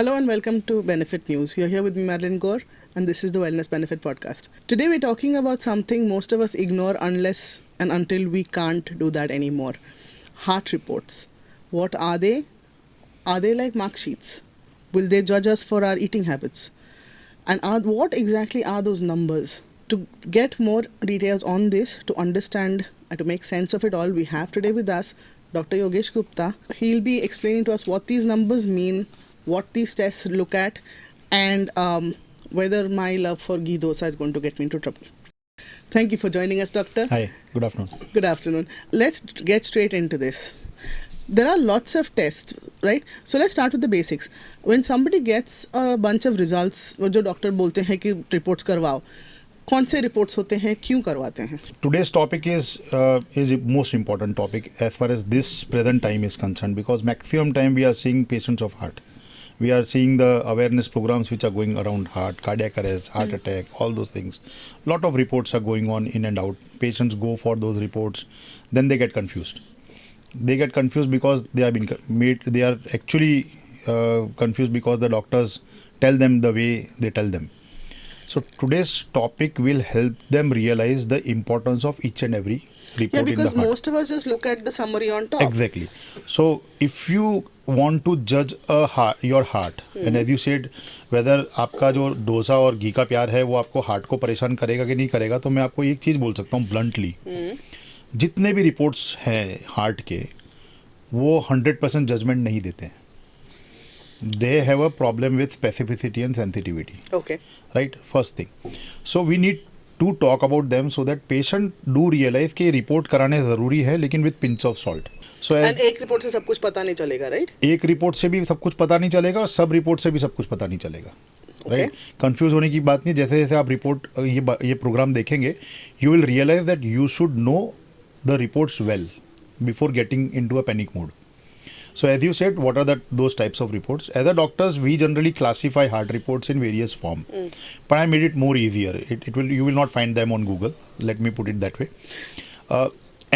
Hello and welcome to Benefit News. You're here with me, Madeline Gore, and this is the Wellness Benefit Podcast. Today we're talking about something most of us ignore unless and until we can't do that anymore. Heart reports. What are they? Are they like mark sheets? Will they judge us for our eating habits? And what exactly are those numbers? To get more details on this, to understand and to make sense of it all, we have today with us Dr. Yogesh Gupta. He'll be explaining to us what these numbers mean, what these tests look at, and whether my love for ghee dosa is going to get me into trouble. Thank you for joining us, Doctor. Hi, good afternoon. Good afternoon. Let's get straight into this. There are lots of tests, right? So let's start with the basics. When somebody gets a bunch of results, जो doctor बोलते हैं कि reports करवाओ, कौन से reports होते हैं, क्यों करवाते हैं? Today's topic is most important topic as far as this present time is concerned, because maximum time we are seeing patients of heart. We are seeing the awareness programs which are going around heart, cardiac arrest, heart attack, all those things. Lot of reports are going on in and out. Patients go for those reports, then they get confused. They get confused because they have been made. They are actually confused because the doctors tell them the way they tell them. So today's topic will help them realize the importance of each and every report. Yeah, because in the heart. most of us just look at the summary on top. Exactly. So if you want to judge your heart, and as you said, whether आपका जो डोसा और घी का प्यार है वो आपको heart को परेशान करेगा कि नहीं करेगा, तो मैं आपको एक चीज़ बोल सकता हूँ ब्लंटली, जितने भी रिपोर्ट्स हैं हार्ट के वो 100% जजमेंट नहीं देते हैं. They have a problem with specificity and sensitivity. Okay. Right? First thing. So we need to talk about them so that patient do realize कि रिपोर्ट कराने ज़रूरी है, लेकिन with pinch of salt. So And एक report से सब कुछ पता नहीं चलेगा, right? एक रिपोर्ट से भी सब कुछ पता नहीं चलेगा और सब रिपोर्ट से भी सब कुछ पता नहीं चलेगा. राइट? कंफ्यूज होने की बात नहीं. जैसे जैसे आप रिपोर्ट ये प्रोग्राम देखेंगे, you will realise that you should know the reports well before getting into a panic mode. So as you said, what are those types of reports? As a doctors, we generally classify heart reports in various form. But I made it more easier. You will not find them on Google. Let me put it that way.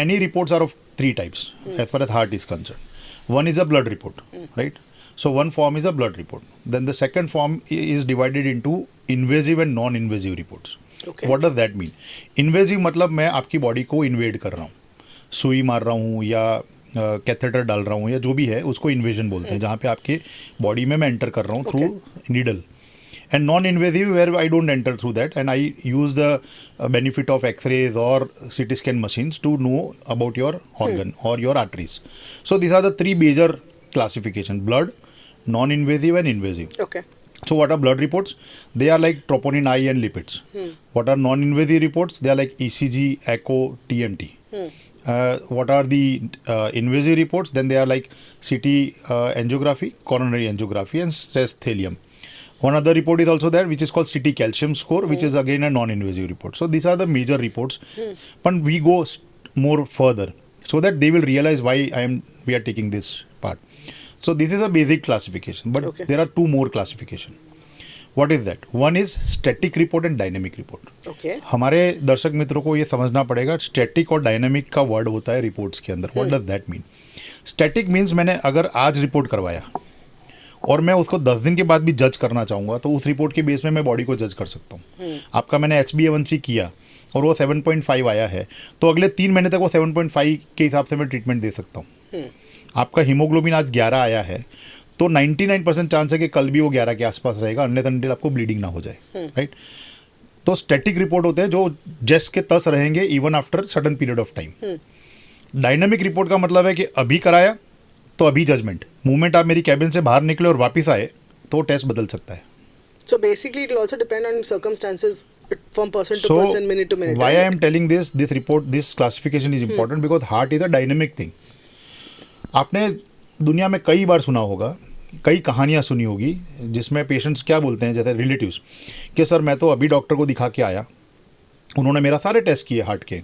Any reports are of three types as far as heart is concerned. One is a blood report, right? So one form is a blood report. Then the second form is divided into invasive and non-invasive reports. Okay. What does that mean? Invasive मतलब मैं आपकी body को invade कर रहा हूँ, सुई मार रहा हूँ या कैथेटर डाल रहा हूँ या जो भी है, उसको इन्वेजन बोलते हैं, जहाँ पे आपके बॉडी में मैं एंटर कर रहा हूँ through needle. And non invasive where I don't enter through that and I use the benefit of X-rays और CT scan machines to know about your organ और your arteries. So this are the three major classification: blood, non invasive and invasive. Okay. So what are blood reports? They are like troponin I and lipids. What are non-invasive reports? They are like ECG, echo, TMT. What are the invasive reports? Then they are like CT angiography, coronary angiography, and stress thallium. One other report is also there, which is called CT calcium score, which is again a non-invasive report. So these are the major reports. But we go more further so that they will realize why we are taking this part. So this is a basic classification, but there are two more classification. What is that? One is static report and dynamic report. Okay. हमारे दर्शक मित्रों को ये समझना पड़ेगा, static और dynamic का word होता है रिपोर्ट्स के अंदर. What does that mean? Static means मैंने अगर आज रिपोर्ट करवाया और मैं उसको 10 दिन के बाद भी जज करना चाहूँगा, तो उस रिपोर्ट के बेस में मैं बॉडी को जज कर सकता हूँ. आपका मैंने HbA1c किया और वो 7.5 आया है, तो अगले 3 महीने तक वो 7.5 के हिसाब से मैं ट्रीटमेंट दे सकता हूँ. आपका हीमोग्लोबिन आज 11 आया है, तो 99% चांस है कि कल भी वो 11 के आसपास रहेगा, अनलेस अनटिल आपको ब्लीडिंग ना हो जाए. राइट? तो स्टैटिक रिपोर्ट होते हैं जो जस्ट के तस रहेंगे even after sudden period of time. Dynamic report का मतलब है कि अभी कराया तो अभी जजमेंट, मूवमेंट आप मेरी कैबिन से बाहर निकले और वापस आए तो टेस्ट बदल सकता है. So basically it will also depend on circumstances from person to person, minute to minute. Why I am telling this report, this classification is important because heart is a dynamic thing. आपने दुनिया में कई बार सुना होगा, कई कहानियाँ सुनी होगी जिसमें पेशेंट्स क्या बोलते हैं, जैसे रिलेटिव्स, कि सर मैं तो अभी डॉक्टर को दिखा के आया, उन्होंने मेरा सारे टेस्ट किए हार्ट के,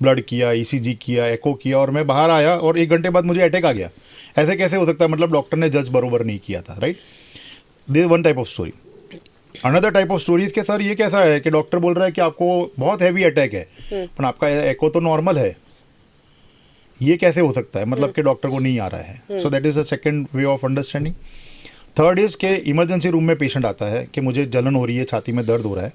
ब्लड किया, ECG किया, एको किया, और मैं बाहर आया और 1 घंटे बाद मुझे अटैक आ गया. ऐसे कैसे हो सकता है? मतलब डॉक्टर ने जज बरोबर नहीं किया था. Right? This one type of story. Another type of stories के सर ये कैसा है कि डॉक्टर बोल रहा है कि आपको बहुत हैवी अटैक है, पर आपका एको तो नॉर्मल है. ये कैसे हो सकता है? मतलब कि डॉक्टर को नहीं आ रहा है. So that is the second way of understanding. Third is के इमरजेंसी रूम में पेशेंट आता है कि मुझे जलन हो रही है, छाती में दर्द हो रहा है,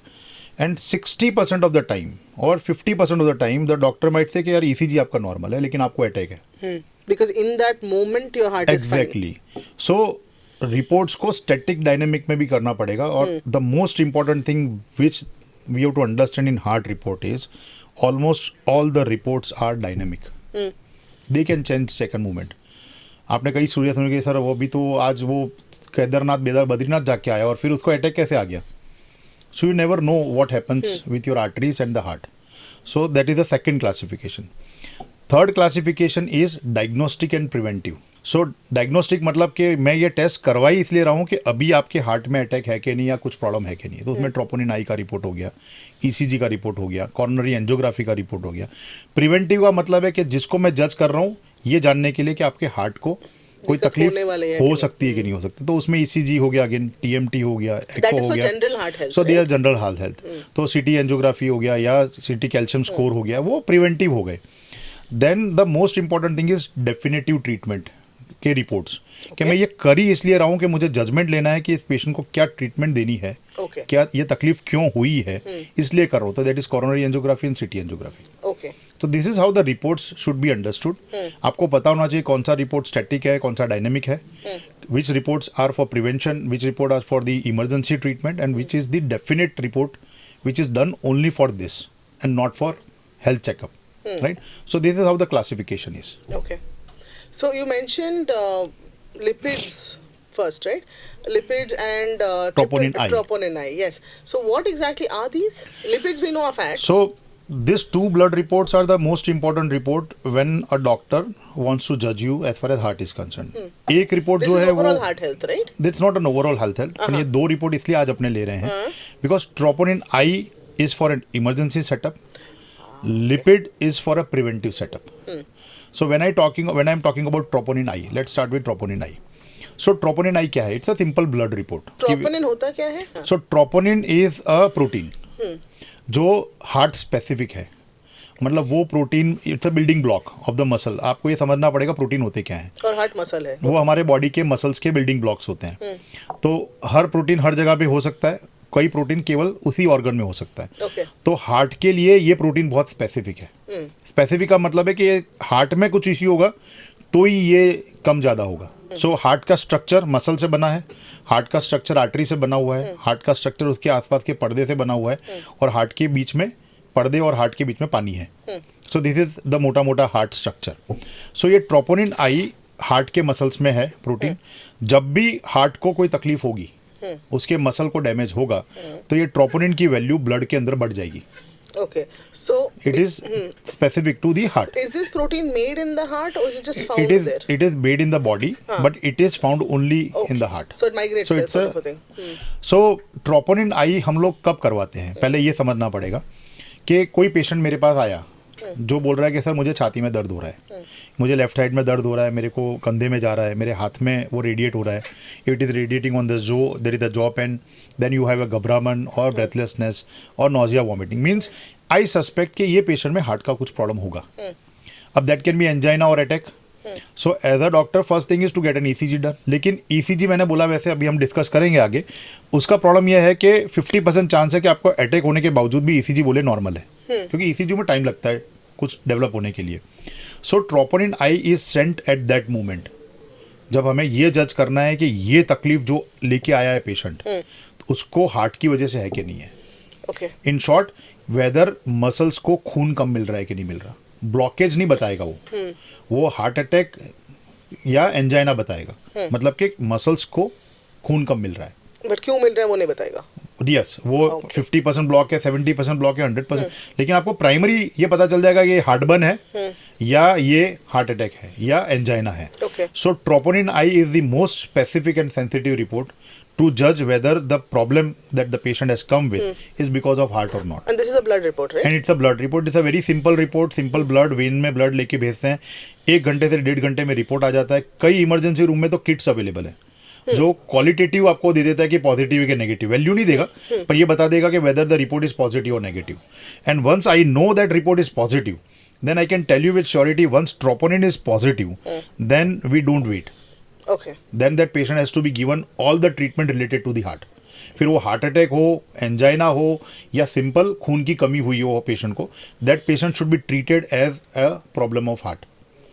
एंड 60% ऑफ द टाइम और 50% of the time the doctor might say कि यार ईसीजी आपका नॉर्मल है लेकिन आपको अटैक है. Because in that moment your heart is fine. Exactly. So reports को स्टैटिक डायनेमिक में भी करना पड़ेगा. और the most important thing which we have to understand in heart report is almost all the reports are dynamic. They can change second movement. आपने कई स्टोरियां सुनी कि सर वो भी तो आज वो केदारनाथ बद्रीनाथ जाके आया और फिर उसको अटैक कैसे आ गया. So you never know what happens with your arteries and the heart. So that is the second classification. Third classification is diagnostic and preventive. So diagnostic मतलब कि मैं ये टेस्ट करवा ही इसलिए रहा हूँ कि अभी आपके हार्ट में अटैक है कि नहीं या कुछ प्रॉब्लम है कि नहीं. तो उसमें ट्रोपोनिन आई का रिपोर्ट हो गया, ईसीजी का रिपोर्ट हो गया, कॉर्नरी एंजियोग्राफी का रिपोर्ट हो गया. प्रिवेंटिव का मतलब है कि जिसको मैं जज कर रहा हूँ ये जानने के लिए कि आपके हार्ट को कोई तकलीफ हो सकती है कि नहीं हो सकती. तो उसमें ईसीजी हो गया, अगेन टीएमटी हो गया, एक्को हो गया. So they are general heart health. तो सीटी एंजियोग्राफी हो गया या सीटी कैल्शियम स्कोर हो गया, वो प्रिवेंटिव हो गए. Then the most important thing is definitive treatment के रिपोर्ट्स. कि मैं ये कर ही इसलिए रहा हूँ कि मुझे जजमेंट लेना है कि इस पेशेंट को क्या ट्रीटमेंट देनी है, क्या ये तकलीफ क्यों हुई है, इसलिए कर रहा हूँ. तो that is coronary angiography and CT angiography. तो this is how the reports should be understood. आपको पता होना चाहिए कौन सा रिपोर्ट स्टैटिक है, कौन सा डायनेमिक है, which reports are for prevention, which report are for the emergency treatment, and which is the definite report which is done only for this and not for health checkup. Right? So this is how the classification is. Okay. So you mentioned lipids first, right? Lipids and troponin I. Troponin I, yes. So what exactly are these? Lipids we know are fats. So these two blood reports are the most important report when a doctor wants to judge you as far as heart is concerned. एक report जो है वो overall heart health, right? It's not an overall health health. पर ये दो report इसलिए आज अपने ले रहे हैं because troponin I is for an emergency setup. Lipid is for a preventive setup. So when I'm talking about troponin I, let's start with troponin I. So troponin I क्या है? It's a simple blood report. Troponin होता क्या है? So troponin is a protein जो heart specific है. मतलब वो protein it's a building block of the muscle. आपको ये समझना पड़ेगा प्रोटीन होते क्या हैं. और हार्ट मसल है, वो हमारे बॉडी के मसल्स के बिल्डिंग ब्लॉक्स होते हैं. तो हर प्रोटीन हर जगह पे हो सकता है, कोई प्रोटीन केवल उसी ऑर्गन में हो सकता है. तो हार्ट के लिए ये प्रोटीन बहुत स्पेसिफिक है. स्पेसिफिक का मतलब है कि हार्ट में कुछ इश्यू होगा तो ही ये कम ज़्यादा होगा. सो हार्ट का स्ट्रक्चर मसल से बना है, हार्ट का स्ट्रक्चर आर्टरी से बना हुआ है, हार्ट का स्ट्रक्चर उसके आसपास के पर्दे से बना हुआ है, और हार्ट के बीच में पर्दे और हार्ट के बीच में पानी है. सो दिस इज द मोटा मोटा हार्ट स्ट्रक्चर. सो ये ट्रोपोनिन आई हार्ट के मसल्स में है प्रोटीन. जब भी हार्ट को कोई तकलीफ होगी, उसके मसल को डैमेज होगा, तो ये ट्रोपोनिन की वैल्यू ब्लड के अंदर बढ़ जाएगी. Okay, so it is specific to the heart. Is this protein made in the heart or is it just found there? It is made in the body, but it is found only in the heart. So it migrates there. So it's a so troponin I हम लोग कब करवाते हैं, पहले ये समझना पड़ेगा कि कोई पेशेंट मेरे पास आया जो बोल रहा है कि सर मुझे छाती में दर्द हो रहा है, मुझे लेफ्ट साइड में दर्द हो रहा है, मेरे को कंधे में जा रहा है, मेरे हाथ में वो रेडिएट हो रहा है, it is radiating on the जो there is the jaw pain, then you have a घबराहट और ब्रेथलेसनेस और nausea vomiting. Means I suspect कि ये पेशेंट में हार्ट का कुछ प्रॉब्लम होगा. अब दैट कैन बी एंजाइना और attack. So as a doctor first thing is to get an ECG done. लेकिन ईसीजी मैंने बोला वैसे अभी हम डिस्कस करेंगे आगे, उसका प्रॉब्लम यह है कि 50% चांस है कि आपको अटैक होने के बावजूद भी ईसीजी बोले नॉर्मल है, क्योंकि ईसीजी में टाइम लगता है कुछ डेवलप होने के लिए. So troponin I is sent at that moment जब हमें ये जज करना है कि ये तकलीफ जो लेके आया है पेशेंट, उसको हार्ट की वजह से है कि नहीं है. इन शॉर्ट, वेदर मसल्स को खून कम मिल रहा है कि नहीं मिल रहा. ब्लॉकेज नहीं बताएगा वो हार्ट अटैक या एंजाइना बताएगा. मतलब कि मसल्स को खून कम मिल रहा है, बट क्यों मिल रहा है वो नहीं बताएगा. यस, वो 50% ब्लॉक है, 70% ब्लॉक है, 100%. लेकिन आपको प्राइमरी ये पता चल जाएगा कि ये हार्ट बर्न है या ये हार्ट अटैक है या एंजाइना है. So troponin I is the most specific and sensitive report to judge whether the problem that the patient has come with is because of heart or not. And this is a blood report, right? And it's a blood report. It's a very simple report. Simple blood, when में blood लेके भेजते हैं, 1 घंटे से 1.5 घंटे में report आ जाता है. कई इमरजेंसी रूम में तो किट्स अवेलेबल है जो क्वालिटेटिव आपको दे देता है कि पॉजिटिव है कि नेगेटिव. वैल्यू नहीं देगा पर ये बता देगा कि whether the report is positive और negative. And once I know that report is positive, then I can tell you with surety once troponin is positive, then we don't wait. Okay. Then that patient has to be given all the treatment related to the heart. फिर वो heart attack हो, angina हो या simple खून की कमी हुई हो पेशेंट को, that patient should be treated as a problem of heart.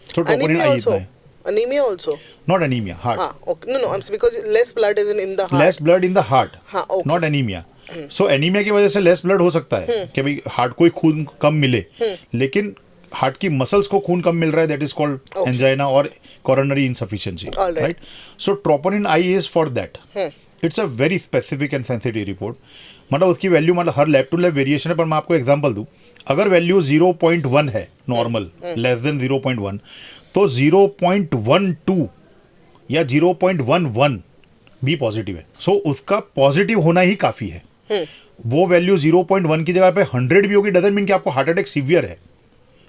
So troponin Anemia I also. इतना है. Anemia also. Not anemia, heart. Okay. No, I'm because less blood is in the heart. Less blood in the heart. Okay. Not anemia. So anemia की वजह से less blood हो सकता है कि भाई हार्ट को खून कम मिले, लेकिन हार्ट की मसल्स को खून कम मिल रहा है, दैट इज कॉल्ड एंजाइना और coronary insufficiency. Right. So troponin I is for that. It's a very specific and sensitive report. मतलब उसकी वैल्यू मतलब हर लैब टू लैब वेरिएशन है, पर मैं आपको एग्जांपल दूं. अगर वैल्यू 0.1 है नॉर्मल, लेस देन 0.1, तो 0.12 या 0.11 भी पॉजिटिव है. सो उसका पॉजिटिव होना ही काफ़ी है. वो वैल्यू 0.1 की जगह पे 100 भी होगी, डजंट मीन कि आपको हार्ट अटैक सीवियर है.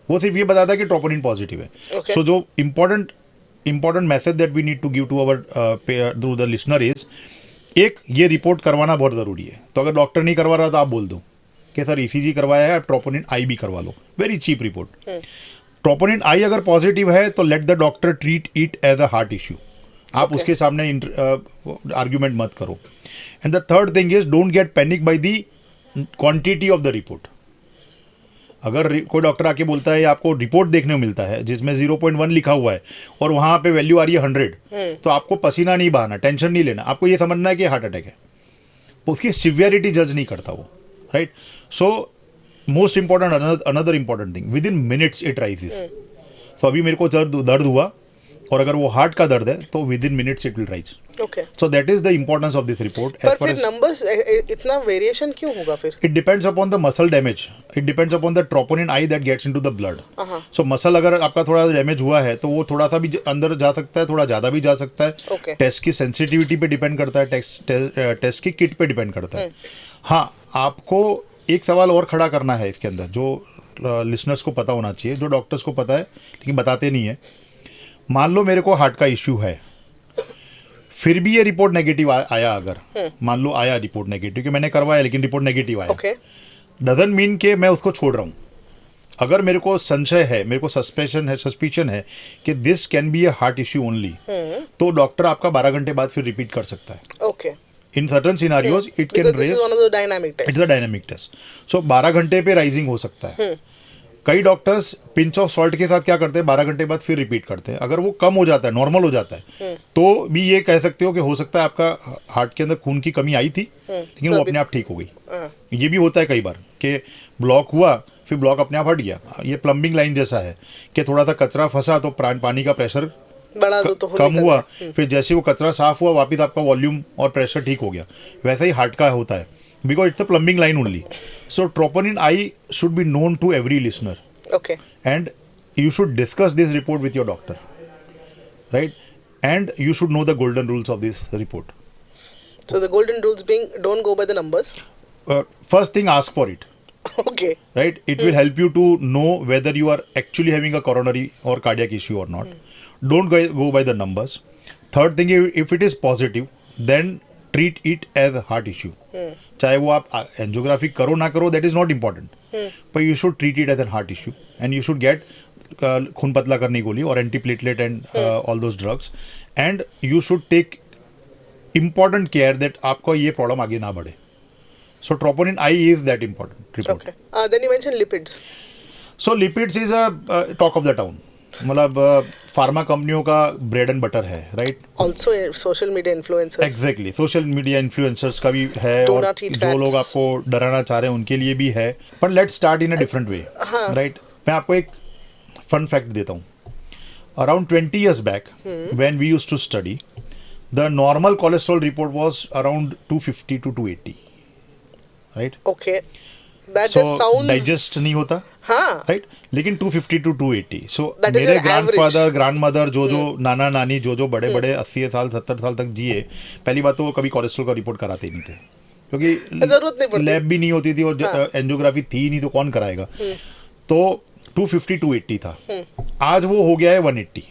वो सिर्फ ये बताता है कि ट्रोपोनिन पॉजिटिव है. सो जो important message that we need to give to our to the listener is, एक ये रिपोर्ट करवाना बहुत ज़रूरी है. तो अगर डॉक्टर नहीं करवा रहा तो आप बोल दो कि सर ईसीजी करवाया है, ट्रोपोनिन आई भी करवा लो. Very cheap report. Troponin I अगर पॉजिटिव है तो let the doctor treat it as a heart issue. आप उसके सामने आर्ग्यूमेंट मत करो. And the third thing is don't get panic by the quantity of the report. अगर कोई डॉक्टर आके बोलता है, आपको रिपोर्ट देखने को मिलता है जिसमें 0.1 लिखा हुआ है और वहां पे वैल्यू आ रही है 100, तो आपको पसीना नहीं बहाना, टेंशन नहीं लेना. आपको ये समझना है कि हार्ट अटैक है. उसकी सिवियरिटी जज नहीं करता वो. Right. So most important, another important thing, within minutes it rises. So अभी मेरे को दर्द हुआ और अगर वो हार्ट का दर्द है तो with in minutes it will rise. Okay. So that is the importance of this report. पर फिर numbers इतना वेरिएशन क्यों होगा फिर? It depends upon the muscle damage. It depends upon the troponin I that gets into the blood. So muscle अगर आपका थोड़ा damage हुआ है तो वो थोड़ा सा भी अंदर जा सकता है, थोड़ा ज़्यादा भी जा सकता है. टेस्ट की सेंसिटिविटी पे डिपेंड करता है, टेस्ट की किट पे डिपेंड करता है. हाँ, आपको एक सवाल और खड़ा करना है इसके अंदर जो लिसनर्स को पता होना चाहिए, जो डॉक्टर्स को पता है लेकिन बताते नहीं है. मान लो मेरे को हार्ट का इश्यू है, फिर भी ये रिपोर्ट नेगेटिव आया, अगर मान लो आया रिपोर्ट नेगेटिव कि मैंने करवाया लेकिन रिपोर्ट नेगेटिव आया, डजंट मीन कि मैं उसको छोड़ रहा हूँ. अगर मेरे को संशय है, मेरे को सस्पिशन है कि this can be a heart issue only, तो डॉक्टर आपका 12 घंटे बाद फिर रिपीट कर सकता है. Okay. In certain scenarios it can raise, it's a dynamic test. So 12 घंटे पे राइजिंग हो सकता है. कई डॉक्टर्स पिंच ऑफ सॉल्ट के साथ क्या करते हैं, 12 घंटे बाद फिर रिपीट करते हैं. अगर वो कम हो जाता है, नॉर्मल हो जाता है, तो भी ये कह सकते हो कि हो सकता है आपका हार्ट के अंदर खून की कमी आई थी लेकिन वो अपने आप ठीक हो गई. ये भी होता है कई बार कि ब्लॉक हुआ फिर ब्लॉक अपने आप हट गया. ये प्लम्बिंग लाइन जैसा है कि थोड़ा सा कचरा फंसा तो पानी का प्रेशर कम हुआ, फिर जैसे वो कचरा साफ हुआ वापिस आपका वॉल्यूम और प्रेशर ठीक हो गया. वैसा ही हार्ट का होता है, because it's a plumbing line only. So troponin I should be known to every listener. Okay. And you should discuss this report with your doctor, right? And you should know the golden rules of this report. So the golden rules being, don't go by the numbers. First thing, ask for it. Okay. Right? It will help you to know whether you are actually having a coronary or cardiac issue or not. Don't go by the numbers. Third thing, if it is positive, then treat it as a heart issue. चाहे वो आप angiography करो ना करो, that is not important, पर you should treat it as an heart issue and you should get खून पतला करने की गोली और antiplatelet and all those drugs, and you should take important care that आपको ये प्रॉब्लम आगे ना बढ़े. So troponin I is that important report. Okay. Then you mentioned lipids. So lipids is a talk of the town. मतलब pharma कंपनियों का bread and butter है, right? Also social media influencers. Exactly, social media influencers का भी है और जो लोग आपको डराना चाह रहे हैं उनके लिए भी है. पर let's start in a different way, right? मैं आपको एक फन फैक्ट देता हूँ. Around 20 years back when we used to study, the normal cholesterol report was around 250 to 280, right? Okay. That just sounds digest नहीं होता, हाँ, राइट? लेकिन 250 to 280. सो मेरे ग्रैंडफादर, ग्रैंडमदर, जो नाना नानी, जो बड़े 80 साल 70 साल तक जिए, पहली बात तो वो कभी कोलेस्ट्रॉल का रिपोर्ट कराते ही नहीं थे क्योंकि जरूरत नहीं पड़ती, लैब भी नहीं होती थी और एंजियोग्राफी थी नहीं, तो कौन कराएगा. तो 250 to 280 था. आज वो हो गया है 180.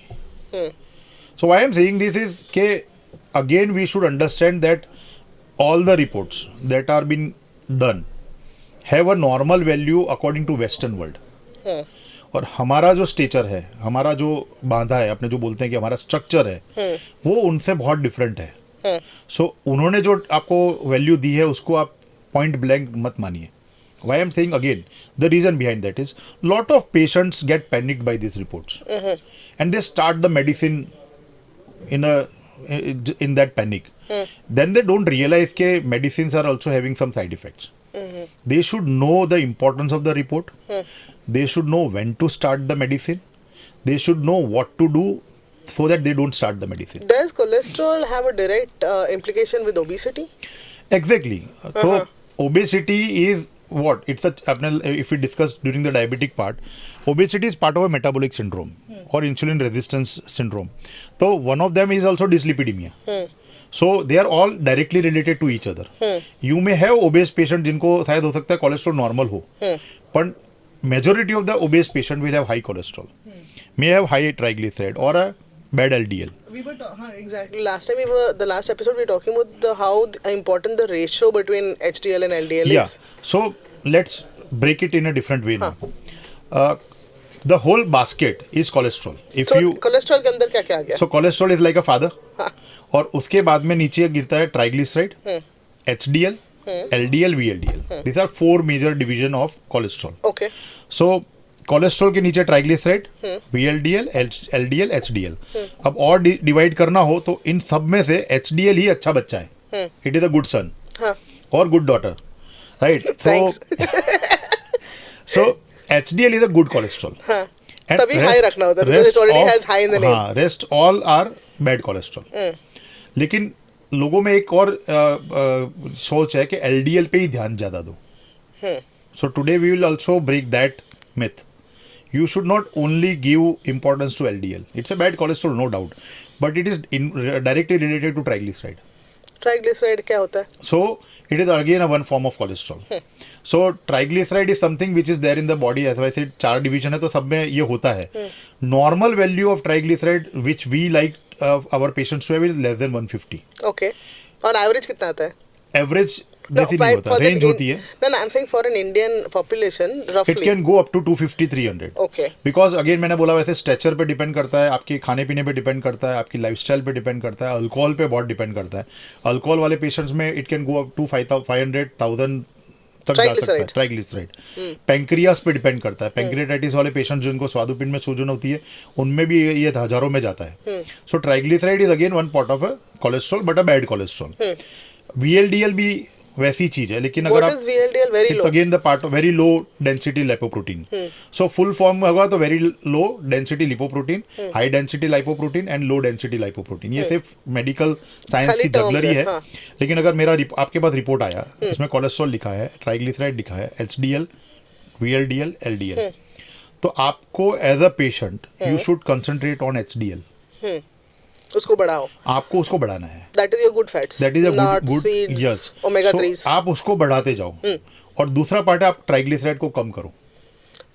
So why I am saying this is के again we should understand that all the reports that are been done have a normal value according to Western world. और हमारा जो स्टेचर है, हमारा जो बांधा है, अपने जो बोलते हैं कि हमारा स्ट्रक्चर है, वो उनसे बहुत डिफरेंट है. सो उन्होंने जो आपको वैल्यू दी है उसको आप पॉइंट ब्लैंक मत मानिए. Why I'm saying again, the reason behind that is lot of patients get panicked by these reports, and they start the medicine in that panic. Then they don't realize that medicines are also having some side effects. They should know the importance of the report. They should know when to start the medicine. They should know what to do so that they don't start the medicine. Does cholesterol have a direct implication with obesity? Exactly. So obesity is what? If we discuss during the diabetic part, obesity is part of a metabolic syndrome or insulin resistance syndrome. So one of them is also dyslipidemia. So they are all directly related to each other. You may have obese patient जिनको शायद हो सकता है cholesterol normal हो, but majority of the obese patient will have high cholesterol, may have high triglyceride or a bad LDL. Exactly. The last episode we were talking about how important the ratio between HDL and LDL is. So let's break it in a different way now. The whole basket is cholesterol. Cholesterol के अंदर क्या क्या आ गया? So cholesterol is like a father. और उसके बाद में नीचे गिरता है triglyceride, HDL, LDL, VLDL. These are 4 major division of cholesterol. Okay. So cholesterol के नीचे ट्राइग्लिसराइड, VLDL, LDL, HDL. अब और डिवाइड करना हो तो इन सब में से HDL ही अच्छा बच्चा है. It is a good son और good daughter, right? So HDL is a good cholesterol. तभी हाई रखना होता है because it already has high in the name. Rest all are bad cholesterol. लेकिन लोगों में एक और सोच है कि LDL पे ही ध्यान ज्यादा दो. So today we will also break that myth. You should not only give importance to LDL. It's a bad cholesterol, no doubt, but it is directly related to triglyceride. Triglyceride क्या होता है? So it is again a one form of cholesterol. So triglyceride is something which is there in the body. As I said, 4 division है तो सब में ये होता है. Normal value of triglyceride which we like our patients to have is less than 150. Okay. On average कितना आता है? Average जैसी नहीं होता, रेंज होती है. No, I'm saying for an Indian population, roughly. It can go up to 250, 300. Okay. Because again मैंने बोला वैसे स्ट्रेचर पे डिपेंड करता है, आपके खाने पीने पे डिपेंड करता है, आपकी लाइफस्टाइल पे डिपेंड करता है, अल्कोहल पे बहुत डिपेंड करता है. अल्कोहल वाले पेशेंट्स में it can go up to 500,000 तक जा सकता है ट्राइग्लिसराइड. पैंक्रियास पे डिपेंड करता है. पैंक्रियाटाइटिस वाले पेशेंट जिनको स्वादुपिंड में सूजन होती है उनमें भी ये हजारों में जाता है. So triglyceride is again one part of a cholesterol but a bad cholesterol. VLDL भी वैसी चीज है, लेकिन अगर आप VLDL very low. Again the part of very low density lipoprotein. So full form होगा तो very low density lipoprotein, high density lipoprotein and low density lipoprotein. ये सिर्फ मेडिकल साइंस की जगलरी है. लेकिन अगर मेरा आपके पास रिपोर्ट आया इसमें कोलेस्ट्रॉल लिखा है, ट्राइग्लिसराइड लिखा है, HDL, VLDL, LDL, तो आपको as a patient you should concentrate on HDL. उसको बढ़ाओ, आपको उसको बढ़ाना है. That is your good fats, that is a good yes, omega 3s. आप उसको बढ़ाते जाओ. और दूसरा पार्ट है आप ट्राइग्लिसराइड को कम करो.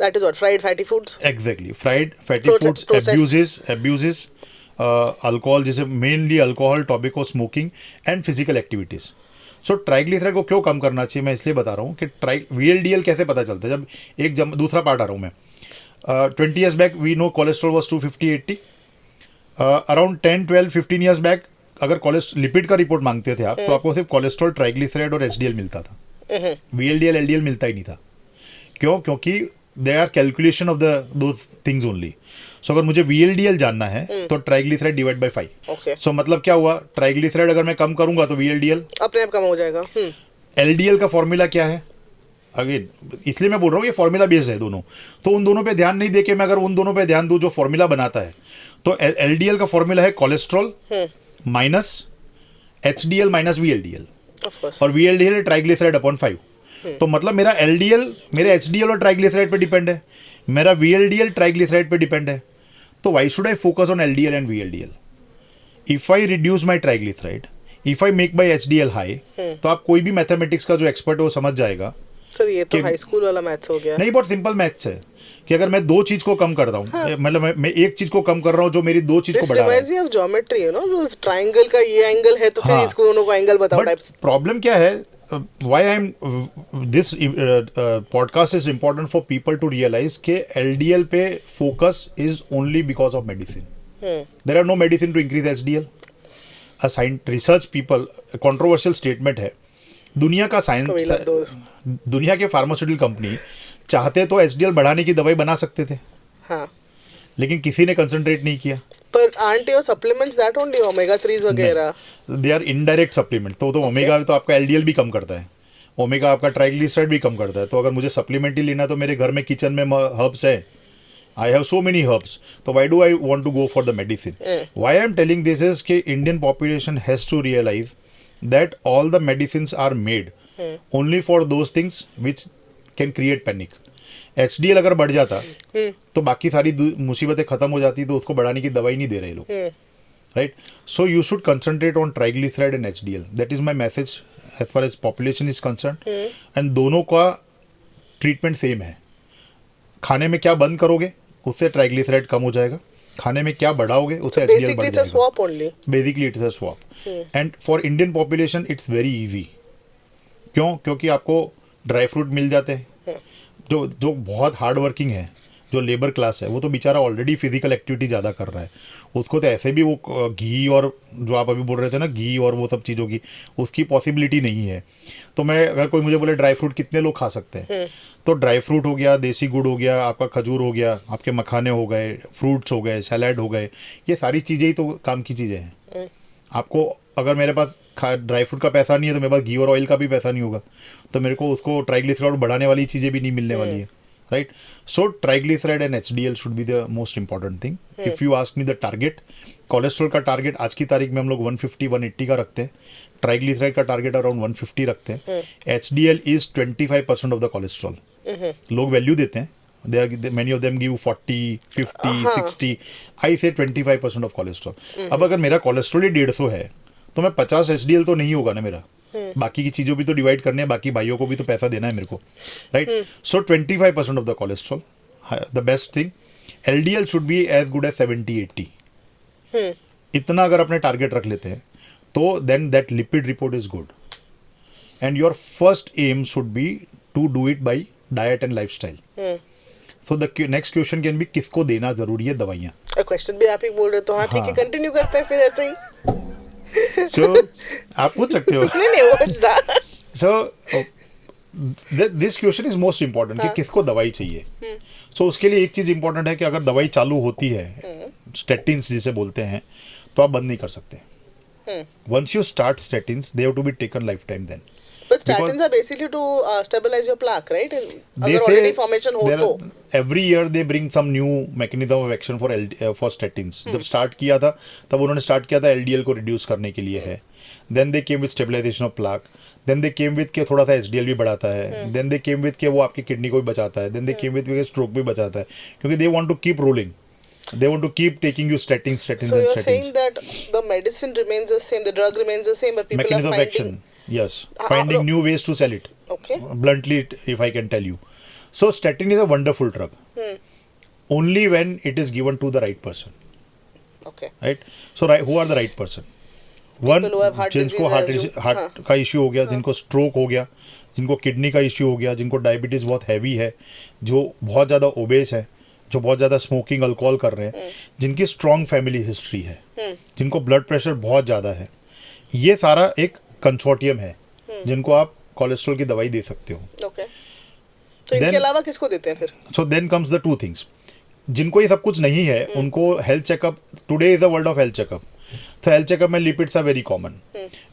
That is what fried fatty foods. Exactly, fried fatty foods, abuses, alcohol, जैसे mainly alcohol, tobacco, smoking and physical activities. So triglyceride को क्यों कम करना चाहिए मैं इसलिए बता रहा हूँ कि VLDL कैसे पता चलता है. जब दूसरा पार्ट आ रहा हूँ मैं. 20 years back we know cholesterol was 250-80. Around 10-12-15 years back अगर लिपिड का रिपोर्ट मांगते थे आप तो आपको सिर्फ कोलेस्ट्रॉल, ट्राइग्लिसराइड और HDL मिलता था. VLDL, LDL मिलता ही नहीं था. क्यों? क्योंकि they are calculation of those things only. So अगर मुझे VLDL जानना है तो ट्राइग्लिसराइड डिवाइड बाय 5. सो मतलब क्या हुआ, ट्राइग्लिसराइड अगर मैं कम करूंगा तो VLDL अपने आप कम हो जाएगा. LDL का फॉर्मूला क्या है? अगेन इसलिए मैं बोल रहा हूँ ये फॉर्मूला बेस है दोनों. तो उन दोनों पे ध्यान नहीं देके मैं अगर उन दोनों पे ध्यान दूं जो फॉर्मूला बनाता है, तो LDL का फॉर्मूला है cholesterol minus HDL minus VLDL, और VLDL है ट्राइग्लिसराइड अपॉन 5. तो मतलब मेरा LDL मेरे HDL और ट्राइग्लिसराइड पे डिपेंड है, मेरा VLDL ट्राइग्लिसराइड पे डिपेंड है. तो why should I focus on LDL and VLDL? If I reduce my triglyceride, if I make my HDL high, तो आप कोई भी मैथमेटिक्स का जो एक्सपर्ट है वो समझ जाएगा. सर ये तो हाई स्कूल वाला मैथ्स हो गया. नहीं, बहुत सिंपल मैथ्स है कि अगर मैं 2 चीज को कम कर रहा हूँ, मतलब मैं एक चीज को कम कर रहा हूँ जो मेरी 2 चीज को बढ़ा रहा है. This reminds me of geometry, you know, उस ट्रायंगल का ये एंगल है तो फिर इसको दोनों को एंगल बताओ टाइप्स. प्रॉब्लम क्या है, why I'm this podcast is important for people to realize कि LDL पे focus is only because of medicine. There are no medicine to increase HDL. Research people, controversial statement है. दुनिया का science, दुनिया के pharmaceutical company चाहते तो HDL बढ़ाने की दवाई बना सकते थे. हाँ. लेकिन किसी ने कंसंट्रेट नहीं किया. पर aren't your supplements that only omega 3s वगैरह? They are indirect supplement. तो ओमेगा तो आपका LDL भी कम करता है. ओमेगा आपका ट्राइग्लिसराइड भी कम करता है. तो अगर मुझे सप्लीमेंट ही लेना तो मेरे घर में किचन में हर्ब्स है. I have so many herbs. So why do I want to go for the medicine? Why I am telling this is कि Indian population has to realize that all the medicines are made only for those things which can create panic. HDL अगर बढ़ जाता तो बाकी सारी मुसीबतें खत्म हो जाती, तो उसको बढ़ाने की दवाई नहीं दे रहे लोग. Right? So you should concentrate on triglyceride and HDL. That is my message as far as population is concerned. And दोनों का ट्रीटमेंट सेम है. खाने में क्या बंद करोगे उससे ट्राइग्लिसराइड कम हो जाएगा. खाने में क्या बढ़ाओगे उससे HDL बढ़ जाएगा. swap only. Basically it's a swap. And for Indian population it's very easy. क्यों? क्योंकि आपको ड्राई फ्रूट मिल जाते हैं. जो बहुत हार्ड वर्किंग है, जो लेबर क्लास है, वो तो बेचारा ऑलरेडी फिजिकल एक्टिविटी ज़्यादा कर रहा है. उसको तो ऐसे भी वो घी और जो आप अभी बोल रहे थे ना, घी और वो सब चीज़ों की उसकी पॉसिबिलिटी नहीं है. तो मैं अगर कोई मुझे बोले ड्राई फ्रूट कितने लोग खा सकते हैं, तो ड्राई फ्रूट हो गया, देसी गुड़ हो गया, आपका खजूर हो गया, आपके मखाने हो गए, फ्रूट्स हो गए, सैलाड हो गए, ये सारी चीज़ें ही तो काम की चीज़ें हैं. आपको अगर मेरे पास ड्राई फ्रूट का पैसा नहीं है तो मेरे पास घी और ऑयल का भी पैसा नहीं होगा, तो मेरे को उसको ट्राइग्लिसराइड बढ़ाने वाली चीज़ें भी नहीं मिलने वाली है. Right? So triglyceride and HDL should be the most important thing. If you ask me the target, cholesterol का टारगेट आज की तारीख में हम लोग 150-180 का रखते हैं. ट्राइग्लिसराइड का टारगेट अराउंड 150 रखते हैं. HDL is 25% of the cholesterol. लोग वैल्यू देते हैं. Many of them give 40, 50, 60. I say 25% of cholesterol. अब अगर मेरा कोलेस्ट्रॉल ही 150 है तो मैं 50 HDL तो नहीं होगा ना मेरा. बाकी की चीज़ों भी तो डिवाइड करने हैं, बाकी भाइयों को भी तो पैसा देना है मेरे को. Right? So 25% of the cholesterol, the best thing. LDL should be as good as 70-80. इतना अगर अपने टारगेट रख लेते हैं तो then that lipid report is good. And your first aim should be to do it by diet and lifestyle. So the next question can be किसको देना जरूरी है दवाइयाँ. क्वेश्चन भी आप ही बोल रहे, तो हाँ ठीक है, कंटिन्यू करते हैं फिर ऐसे ही. So आप पूछ सकते हो. So this question is most important कि किसको दवाई चाहिए. So उसके लिए एक चीज़ इंपॉर्टेंट है कि अगर दवाई चालू होती है, स्टेटिन्स जिसे बोलते हैं, तो आप बंद नहीं कर सकते. Once you start statins, they have to be taken lifetime then. But statins are basically to stabilize your plaque, right? अगर already formation हो तो. Every year they bring some new mechanism of action for statins. जब start किया था तब उन्होंने start किया था LDL को reduce करने के लिए है. Then they came with stabilization of plaque. Then they came with के थोड़ा सा HDL भी बढ़ाता है. Then they came with के वो आपकी किडनी को भी बचाता है. Then they came with के stroke भी बचाता है. क्योंकि they want to keep rolling. They want to keep taking you statins. So you're saying that the medicine remains the same, the drug remains the same, but people mechanism are finding... of action. Yes, finding new ways to sell it. Okay. Bluntly, if I can tell you. So statin is a wonderful drug. Only when it is given to the right person. Okay. Right? So who are the right person? One, जिनको heart का issue हो गया, जिनको stroke हो गया, जिनको kidney का issue हो गया, जिनको डायबिटीज़ बहुत हैवी है, जो बहुत ज़्यादा ओबेस है, जो बहुत ज़्यादा स्मोकिंग अल्कोहल कर रहे हैं, जिनकी स्ट्रॉन्ग फैमिली हिस्ट्री है, जिनको ब्लड प्रेशर बहुत ज़्यादा है, ये सारा एक कंसोर्टियम है जिनको आप कोलेस्ट्रॉल की दवाई दे सकते हो. Okay. तो इनके अलावा किसको देते हैं फिर? So then comes the two things. जिनको ये सब कुछ नहीं है उनको health checkup. Today is the world of health checkup. तो हेल्थ चेकअप में lipids are very common.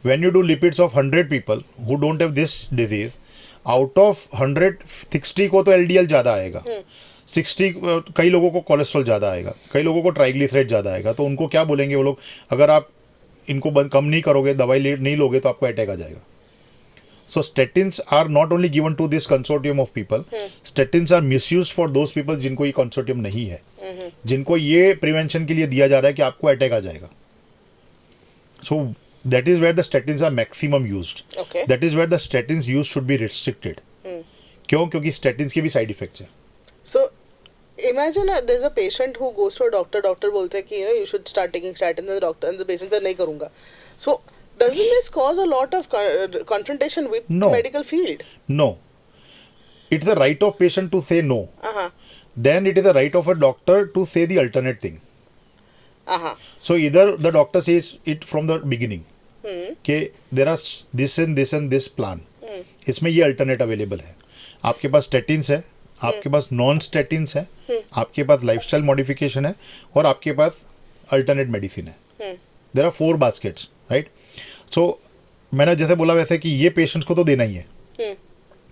When you do lipids of 100 people who don't have this disease, out of 100 60 को तो LDL ज़्यादा आएगा, 60 कई लोगों को कोलेस्ट्रॉल ज़्यादा आएगा, कई लोगों को ट्राइग्लिसराइड ज़्यादा आएगा. तो उनको क्या बोलेंगे वो लोग, अगर आप इनको कम नहीं करोगे, दवाई नहीं लोगे तो आपको अटैक आ जाएगा. So statins are not only given to this consortium of people. Statins are misused for those people जिनको ये consortium नहीं है, जिनको ये प्रिवेंशन के लिए दिया जा रहा है कि आपको अटैक आ जाएगा. So that is where the statins are maximum used. Okay. That is where the statins use should be restricted. क्यों? क्योंकि statins के भी side effects हैं. So imagine there's a patient who goes to a doctor. Doctor बोलते हैं कि you should start taking statins, and the patient says नहीं करूँगा. So Doesn't this cause a lot of confrontation with No. the medical field? No. It's the right of patient to say no. Uh-huh. Then it is the right of a doctor to say the alternate thing. Uh-huh. So either the doctor says it from the beginning कि there are this and this plan. इसमें ये alternate available है. आपके पास statins है, आपके पास non statins है, आपके पास lifestyle modification है और आपके पास अल्टरनेट मेडिसिन है. There are 4 baskets, right? So मैंने जैसे बोला वैसे कि ये पेशेंट्स को तो देना ही है.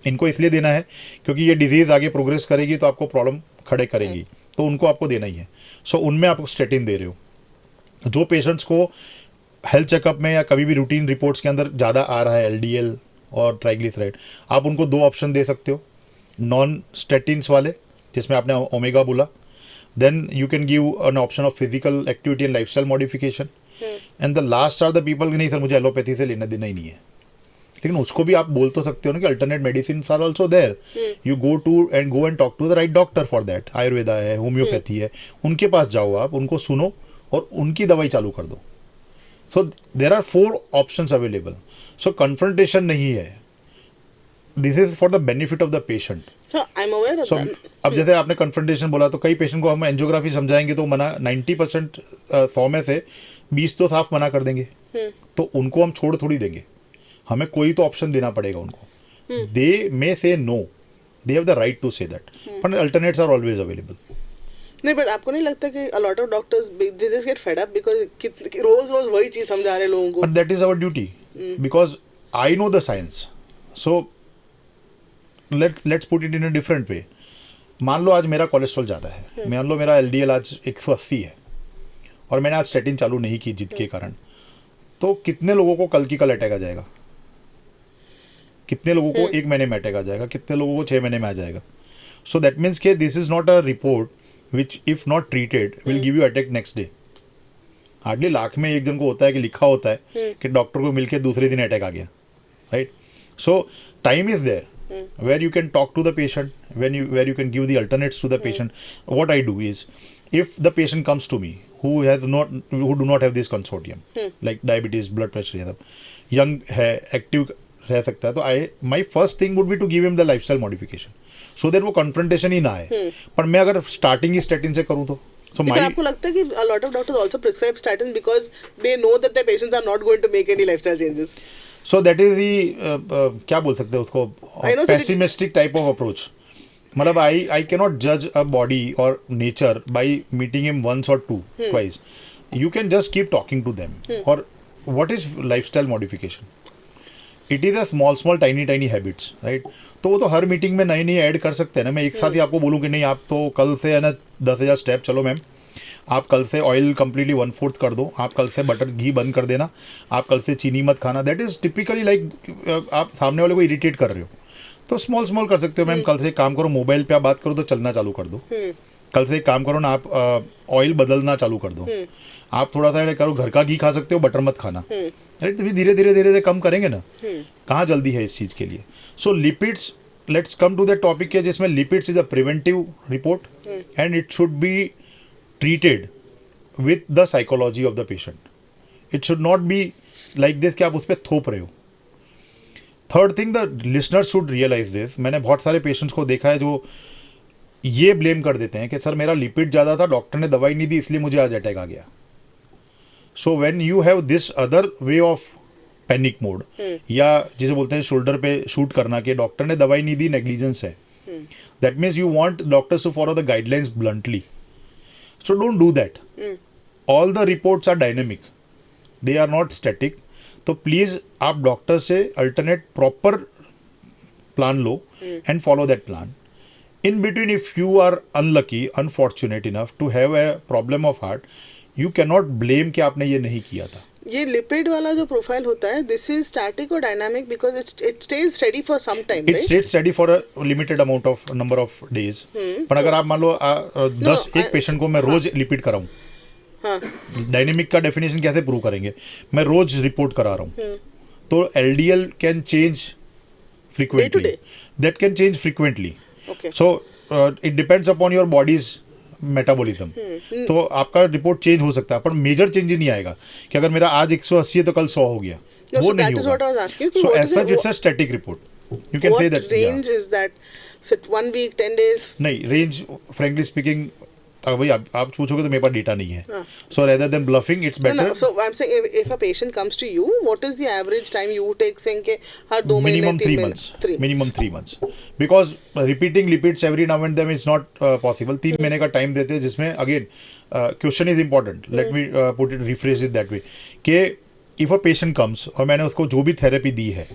इनको इसलिए देना है क्योंकि ये डिजीज़ आगे प्रोग्रेस करेगी तो आपको प्रॉब्लम खड़े करेगी, तो उनको आपको देना ही है. सो उनमें आप स्टेटिन दे रहे हो. जो पेशेंट्स को हेल्थ चेकअप में या कभी भी रूटीन रिपोर्ट्स के अंदर ज़्यादा आ रहा है एलडीएल और ट्राइग्लिसराइड, आप उनको 2 ऑप्शन दे सकते हो. नॉन स्टेटिन्स वाले जिसमें आपने ओमेगा बोला, then you can give an option of physical activity and lifestyle modification, and the last are the people कि नहीं सर मुझे एलोपैथी से लेना देना ही नहीं है. लेकिन उसको भी आप बोल तो सकते हो ना कि alternate medicine are also there. You go and talk to the right doctor for that. Ayurveda है, होम्योपैथी है, उनके पास जाओ, आप उनको सुनो और उनकी दवाई चालू कर दो. So there are 4 options available. So confrontation नहीं है. This is for the benefit of the patient. So अब जैसे आपने कन्फ्रंटेशन बोला तो कई पेशेंट को हम एंजियोग्राफी समझाएंगे तो मना 90% 100 में से 20 तो साफ मना कर देंगे. तो उनको हम छोड़ थोड़ी देंगे, हमें कोई तो ऑप्शन देना पड़ेगा उनको. They may say no, they have the right to say that, but alternates are always available. नहीं, बट आपको नहीं लगता कि a lot of doctors they just get fed up because रोज वही चीज समझा रहे लोगों को? But that is our duty because I know the science. So let's put it in a different way. मान लो आज मेरा कोलेस्ट्रॉल ज़्यादा है, मान लो मेरा एलडीएल आज 180 है और मैंने आज स्टेटिन चालू नहीं की जिद के कारण, तो कितने लोगों को कल की कल अटैक आ जाएगा? कितने लोगों को 1 महीने में अटैक आ जाएगा? कितने लोगों को 6 महीने में आ जाएगा? सो दैट मीन्स के this is not a report which if not treated will give you attack next day. Hardly lakh में एक जन को होता है कि लिखा होता है कि डॉक्टर को मिलके दूसरे दिन अटैक आ गया, right? So time is there where you can talk to the patient, where you can give the alternates to the patient. What I do is, if the patient comes to me who do not have this consortium, like diabetes, blood pressure, ये सब, young है, active रह सकता है, तो my first thing would be to give him the lifestyle modification. So that वो confrontation ही ना आए. पर मैं अगर स्टार्टिंग ही स्टेटिन से करूँ तो आपको लगता है कि a lot of doctors also prescribe statins because they know that their patients are not going to make any lifestyle changes. So that is the क्या बोल सकते हैं उसको, pessimistic type of approach. मतलब I cannot judge a body or nature by meeting him once or twice. You can just keep talking to them. Or what is lifestyle modification? It is a small tiny habits, right? तो वो तो हर meeting में नई add कर सकते हैं ना. मैं एक साथ ही आपको बोलूँ कि नहीं आप तो कल से है ना 10,000 स्टेप चलो मैम, आप कल से ऑयल कम्प्लीटली 1/4 कर दो, आप कल से बटर घी बंद कर देना, आप कल से चीनी मत खाना. दैट इज़ टिपिकली लाइक आप सामने वाले को इरिटेट कर रहे हो. तो स्मॉल कर सकते हो मैम. कल से एक काम करो, मोबाइल पे आप बात करो तो चलना चालू कर दो. कल से एक काम करो ना, आप ऑयल बदलना चालू कर दो. आप थोड़ा सा करो, घर का घी खा सकते हो, बटर मत खाना. राइट? धीरे धीरे कम करेंगे ना. कहाँ जल्दी है इस चीज़ के लिए. So lipids, let's come to that topic के जिसमें lipids is a preventive report and it should be treated with the psychology of the patient. It should not be like this कि आप उस पर थोप रहे हो. Third thing, the listeners should realise this. मैंने बहुत सारे पेशेंट्स को देखा है जो ये ब्लेम कर देते हैं कि सर मेरा लिपिड ज़्यादा था, डॉक्टर ने दवाई नहीं दी इसलिए मुझे आज अटैक आ गया. So when you have this other way of panic mode, या जिसे बोलते हैं शोल्डर पे शूट करना कि डॉक्टर ने दवाई नहीं दी, नेग्लिजेंस है, that means you want doctors to follow the guidelines bluntly. So don't do that. All the reports are dynamic, they are not static. तो प्लीज़ आप डॉक्टर से अल्टरनेट प्रॉपर प्लान लो and follow that plan. In between, if you are unlucky, unfortunate enough to have a problem of heart, you cannot blame कि आपने ये नहीं किया था. ये लिपिड वाला जो प्रोफाइल होता है, दिस इज स्टैटिक और dynamic because it stays steady for some time. It stays steady for a limited amount of number of days. पर अगर आप मान लो 10 एक पेशेंट को मैं रोज लिपिड कराऊं, डायनेमिक का डेफिनेशन कैसे प्रूव करेंगे? मैं रोज रिपोर्ट करा रहा हूँ तो LDL can change frequently. That can change frequently. So it depends upon your bodies metabolism. तो आपका रिपोर्ट चेंज हो सकता है पर मेजर चेंज ही नहीं आएगा कि अगर मेरा आज 180 है तो कल 100 हो गया. No, वो so नहीं that is होगा. what I was asking. कि So what as is such, it's a static report. You can what say that. range is that? Is it 1 week, 10 days? नहीं, range frankly speaking, भाई आप पूछोगे तो मेरे पास data नहीं है. हाँ. So rather than bluffing, it's No, better. no. So I'm saying if a patient comes to you, what is the average time you take saying कि हर 2 महीने minimum 3 3 महीने months. 3 Minimum 3 months. Because repeating lipids every now and then is not possible. 3 महीने का time देते हैं जिसमें again question is important. Let me put it, rephrase it that way. कि if a patient comes और मैंने उसको जो भी थेरेपी दी है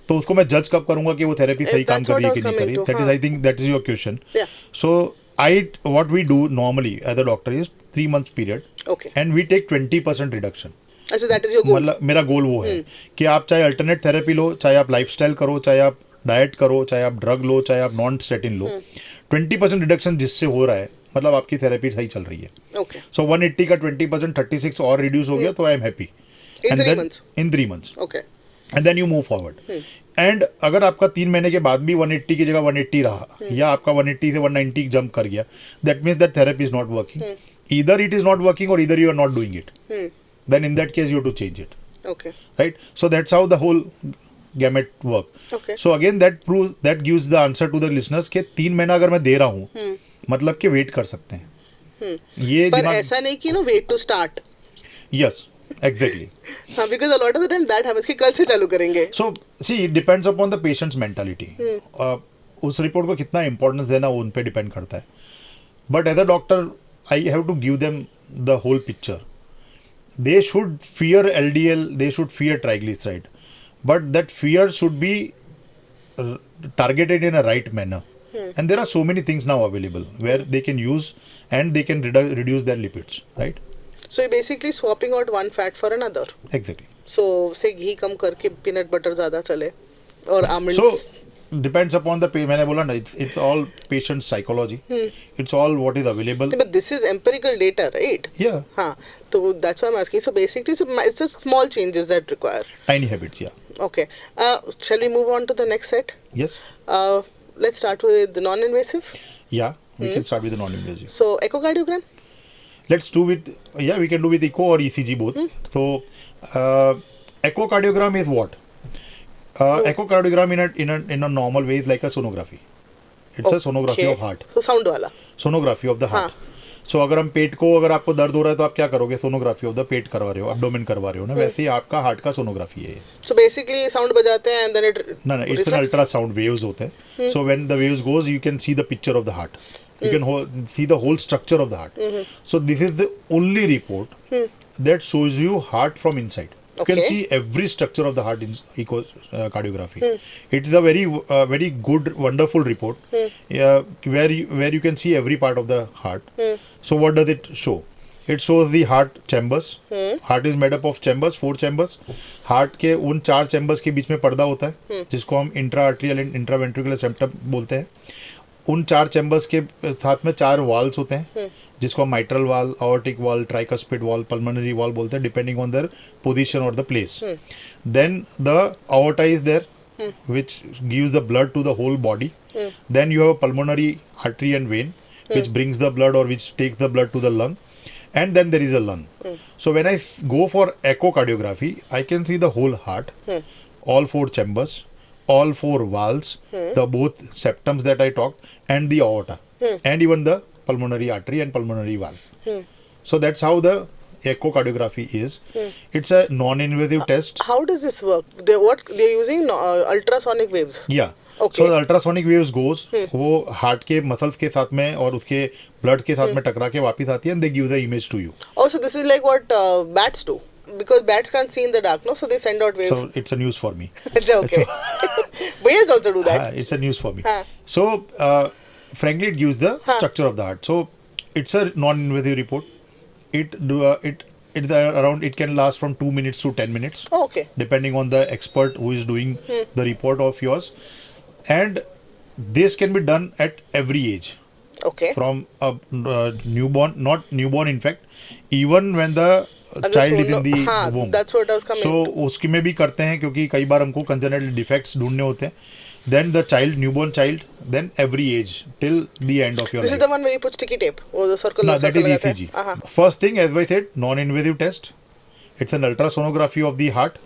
तो उसको मैं जज कब करूंगा कि वो थेरेपी सही काम कर रही है कि नहीं कर रही. That is, I think that is your question. Yeah. So what we do normally as a doctor is 3 months period, Okay. and we take 20% reduction. अच्छा, that is your goal. मतलब मेरा गोल वो है कि आप चाहे अल्टरनेट थेरेपी लो, चाहे आप लाइफस्टाइल करो, चाहे आप डाइट करो, चाहे आप ड्रग लो, चाहे आप नॉन स्टेटिन लो, 20% रिडक्शन जिससे हो रहा है मतलब आपकी थेरेपी सही चल रही है. Okay. सो 180 का 20% 36 और रिड्यूस हो गया तो I am happy. In 3 months. In 3 months. Okay. And then you move forward. And अगर आपका 3 महीने के बाद भी 180 की जगह 180 रहा या आपका 180 से 190 जंप कर गया, that means that therapy is not working. Either it is not working और either you are not doing it. Then in that case you to change it. Okay. Right? So that's how the whole gamut work. Okay. So again that gives the answer to the listeners कि 3 महीना अगर मैं दे रहा हूँ मतलब कि wait कर सकते हैं. ये पर ऐसा नहीं कि wait to start. Yes, exactly. हाँ, because a lot of the time that happens कि कल से चालू करेंगे. So see, it depends upon the patient's mentality. उस रिपोर्ट को कितना इम्पोर्टेंस देना वो उन पे डिपेंड करता है. But as a doctor I have to give them the whole picture. They should fear LDL, they should fear triglyceride, but that fear should be targeted in a right manner. And there are so many things now available where they can use and they can reduce their lipids, right? So you're basically swapping out one fat for another. Exactly. So say घी कम करके peanut butter ज़्यादा चले और almonds. So depends upon the मैंने बोला ना, it's all patient psychology. It's all what is available. But this is empirical data, right? Yeah. हाँ, तो that's why I'm asking. So basically, it's just small changes that require. Tiny habits, yeah. Okay. Shall we move on to the next set? Yes. Let's start with the non-invasive. Yeah, we can start with the non-invasive. So echocardiogram. Let's do with, yeah, we can do with echo or ECG both. So echocardiogram is what? Echocardiogram in a normal way is like a sonography. It's a sonography of heart. So sound वाला. Sonography of the heart. So अगर हम पेट को, अगर आपको दर्द हो रहा है तो आप क्या करोगे? सोनोग्राफी ऑफ द पेट करवा रहे हो, एब्डोमेन करवा रहे हो ना, वैसे ही आपका हार्ट का सोनोग्राफी है. So basically sound बजाते हैं and then it ना इट्स एन अल्ट्रासाउंड वेव्स होते हैं. So when the waves goes you can see the picture of the heart. You can see the whole structure of the heart. So this is the only report that shows you heart from inside. You can see every structure of the heart in echocardiography. It is a very good, wonderful report where you can see every part of the heart. So what does it show? It shows the heart chambers. Heart is made up of chambers, 4 chambers. Heart के उन 4 chambers के बीच में पर्दा होता है जिसको हम इंट्राआर्ट्रियल and intraventricular septum बोलते हैं. उन 4 चैम्बर्स के साथ में 4 वाल्स होते हैं जिसको हम माइट्रल वाल, aortic वाल, ट्राइकस्पिड वाल, पल्मोनरी वाल बोलते हैं डिपेंडिंग ऑन देयर पोजीशन और the place. Then the aorta is there which gives the blood to the whole body. Then you have a pulmonary artery and vein which brings the blood or which takes the blood to the lung. And then there is a lung. So when I go for echocardiography, I can see the whole heart, all 4 chambers, all 4 valves, the both septums that I talked, and the aorta, and even the pulmonary artery and pulmonary valve. So that's how the echocardiography is. It's a non-invasive test. How does this work? They're using ultrasonic waves. Yeah. Okay. So the ultrasonic waves goes, वो heart के muscles के साथ में और उसके blood के साथ में टकरा के वापस आती है and they give the image to you. Oh, so this is like what bats do. Because bats can't see in the dark, no? So they send out waves. So it's a news for me. It's okay. Whales also do that. It's a news for me. Haan. So frankly, it gives the structure of the heart. So it's a non-invasive report. It can last from 2 minutes to 10 minutes. Oh, okay. Depending on the expert who is doing the report of yours. And this can be done at every age. Okay. From a newborn, not newborn in fact, even when the child is in the womb. That's what I was coming. So उसकी में भी करते हैं क्योंकि कई बार हमको congenital defects ढूंढने होते हैं. Then the child, newborn child, then every age till the end of your life. This is the one where you put sticky tape. वो जो circle No, that is ECG. First thing, as I said, non-invasive test. It's an ultrasonography of the heart.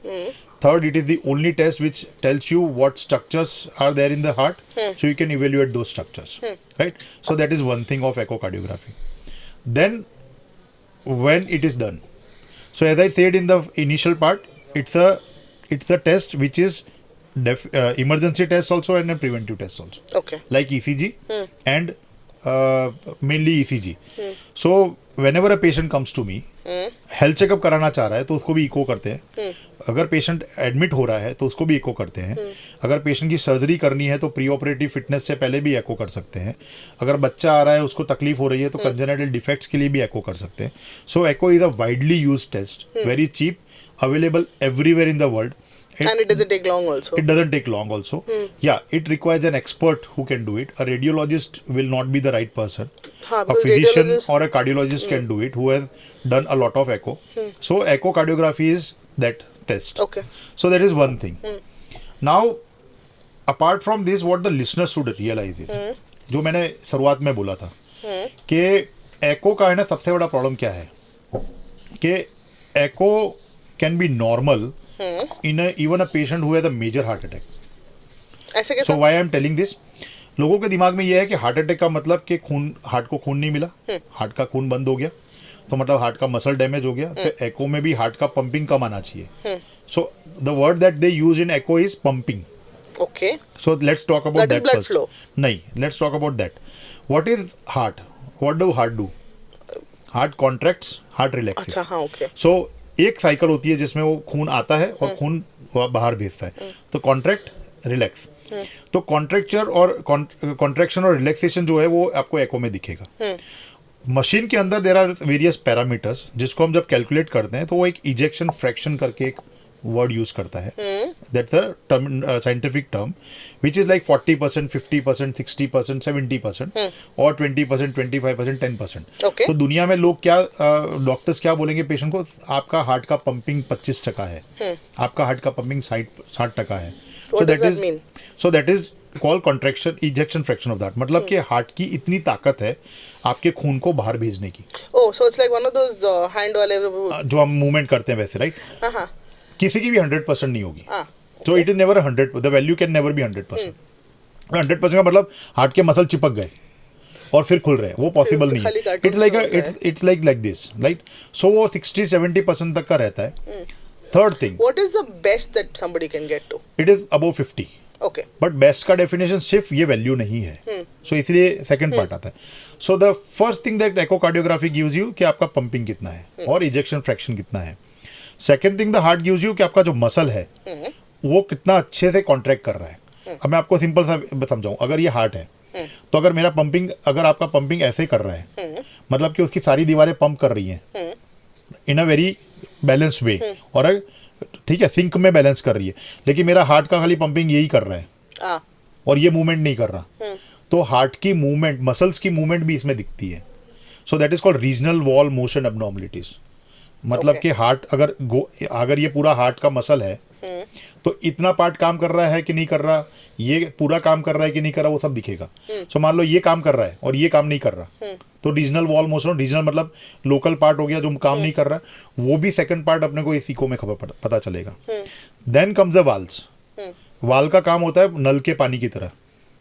Third, it is the only test which tells you what structures are there in the heart, so you can evaluate those structures, right? So that is one thing of echocardiography. Then, when it is done, so as I said in the initial part, it's a test which is emergency test also and a preventive test also. Okay. Like ECG and mainly ECG. So whenever a patient comes to me, health checkup कराना चाह रहा है तो उसको भी eco करते हैं. अगर पेशेंट एडमिट हो रहा है तो उसको भी इको करते हैं. अगर पेशेंट की सर्जरी करनी है तो प्री ऑपरेटिव फिटनेस से पहले भी एको कर सकते हैं. अगर बच्चा आ रहा है उसको तकलीफ हो रही है तो कंजेनिटल डिफेक्ट्स के लिए भी एको कर सकते हैं. So echo is a widely use test, very cheap, available everywhere in the world. And it doesn't take long also. It doesn't take long also. Yeah, it requires an expert who can do it. A radiologist will not be the right person. A physician or a cardiologist can do it who has done a lot of echo. So echocardiography is that test. Okay. So that is one thing. Now, apart from this, what the listener should realize is, जो मैंने शुरुआत में बोला था कि echo का है ना सबसे बड़ा प्रॉब्लम क्या है कि echo can be normal in even a patient who has a major heart attack. ऐसे कैसे? So why I am telling this? लोगों के दिमाग में ये है कि हार्ट अटैक का मतलब कि हार्ट को खून नहीं मिला, हार्ट का खून बंद हो गया तो मतलब हार्ट का मसल डैमेज हो गया. तो एको में भी हार्ट का पंपिंग कम आना चाहिए. So the word that they use in echo is pumping. Okay. So let's talk about that blood first. flow. नहीं, let's talk about that. What is heart? What do heart do? Heart contracts, heart relaxes. अच्छा, हाँ, okay. So एक cycle होती है जिसमें वो खून आता है और खून बाहर भेजता है. तो कॉन्ट्रैक्ट, रिलैक्स. तो कॉन्ट्रैक्चर और कॉन्ट्रैक्शन और रिलैक्सेशन जो है वो आपको एको में दिखेगा. मशीन के अंदर देयर आर वेरियस पैरामीटर्स जिसको हम जब कैलकुलेट करते हैं तो वो एक इजेक्शन फ्रैक्शन करके एक वर्ड यूज करता है. That's a scientific term which is like 40%, 50%, 60%, 70% और 20%, 25%, 10%. Okay. तो दुनिया में लोग क्या डॉक्टर्स क्या बोलेंगे पेशेंट को, आपका हार्ट का पंपिंग 25% है, आपका हार्ट का पंपिंग 60% है. What does that mean? So that is called contraction, ejection fraction of that. मतलब कि हार्ट की इतनी ताकत है आपके खून को बाहर भेजने की. Oh, so it's like one of those hand वाले जो हम मूवमेंट करते हैं वैसे, राइट? हाँ. किसी की भी 100% नहीं होगी. So it is never 100. The value can never be 100%. 100% का मतलब हार्ट के मसल चिपक गए और फिर खुल रहे हैं, वो पॉसिबल नहीं है. It's like this, right? So वो 60-70% तक का रहता है. Third thing, What is the best that somebody can get to? It is above 50. Okay. But best का डेफिनेशन सिर्फ ये वैल्यू नहीं है. सो इसलिए सेकंड पार्ट आता है. So the first thing that echocardiography gives you कि आपका पंपिंग कितना है और इजेक्शन फ्रैक्शन कितना है. Second thing the heart gives you कि आपका जो मसल है वो कितना अच्छे से कॉन्ट्रैक्ट कर रहा है. अब मैं आपको सिंपल सा समझाऊं, अगर ये हार्ट है तो अगर मेरा पंपिंग, अगर आपका पंपिंग ऐसे कर रहा है मतलब कि उसकी सारी दीवारें पंप कर रही हैं इन अ वेरी बैलेंस वे और ठीक है सिंक में बैलेंस कर रही है, लेकिन मेरा हार्ट का खाली पंपिंग यही कर रहा है और ये मूवमेंट नहीं कर रहा, तो हार्ट की मूवमेंट, मसल्स की मूवमेंट भी इसमें दिखती है. So that is called regional wall motion abnormalities. मतलब कि हार्ट अगर ये पूरा हार्ट का मसल है तो इतना पार्ट काम कर रहा है कि नहीं कर रहा, ये पूरा काम कर रहा है कि नहीं कर रहा, वो सब दिखेगा. सो मान लो ये काम कर रहा है और ये काम नहीं कर रहा, तो रीजनल वॉल मोशन, रीजनल मतलब लोकल पार्ट हो गया जो काम नहीं कर रहा है, वो भी सेकंड पार्ट अपने को इस इको में खबर पता चलेगा. Then comes the valves. Valve का काम होता है नल के पानी की तरह.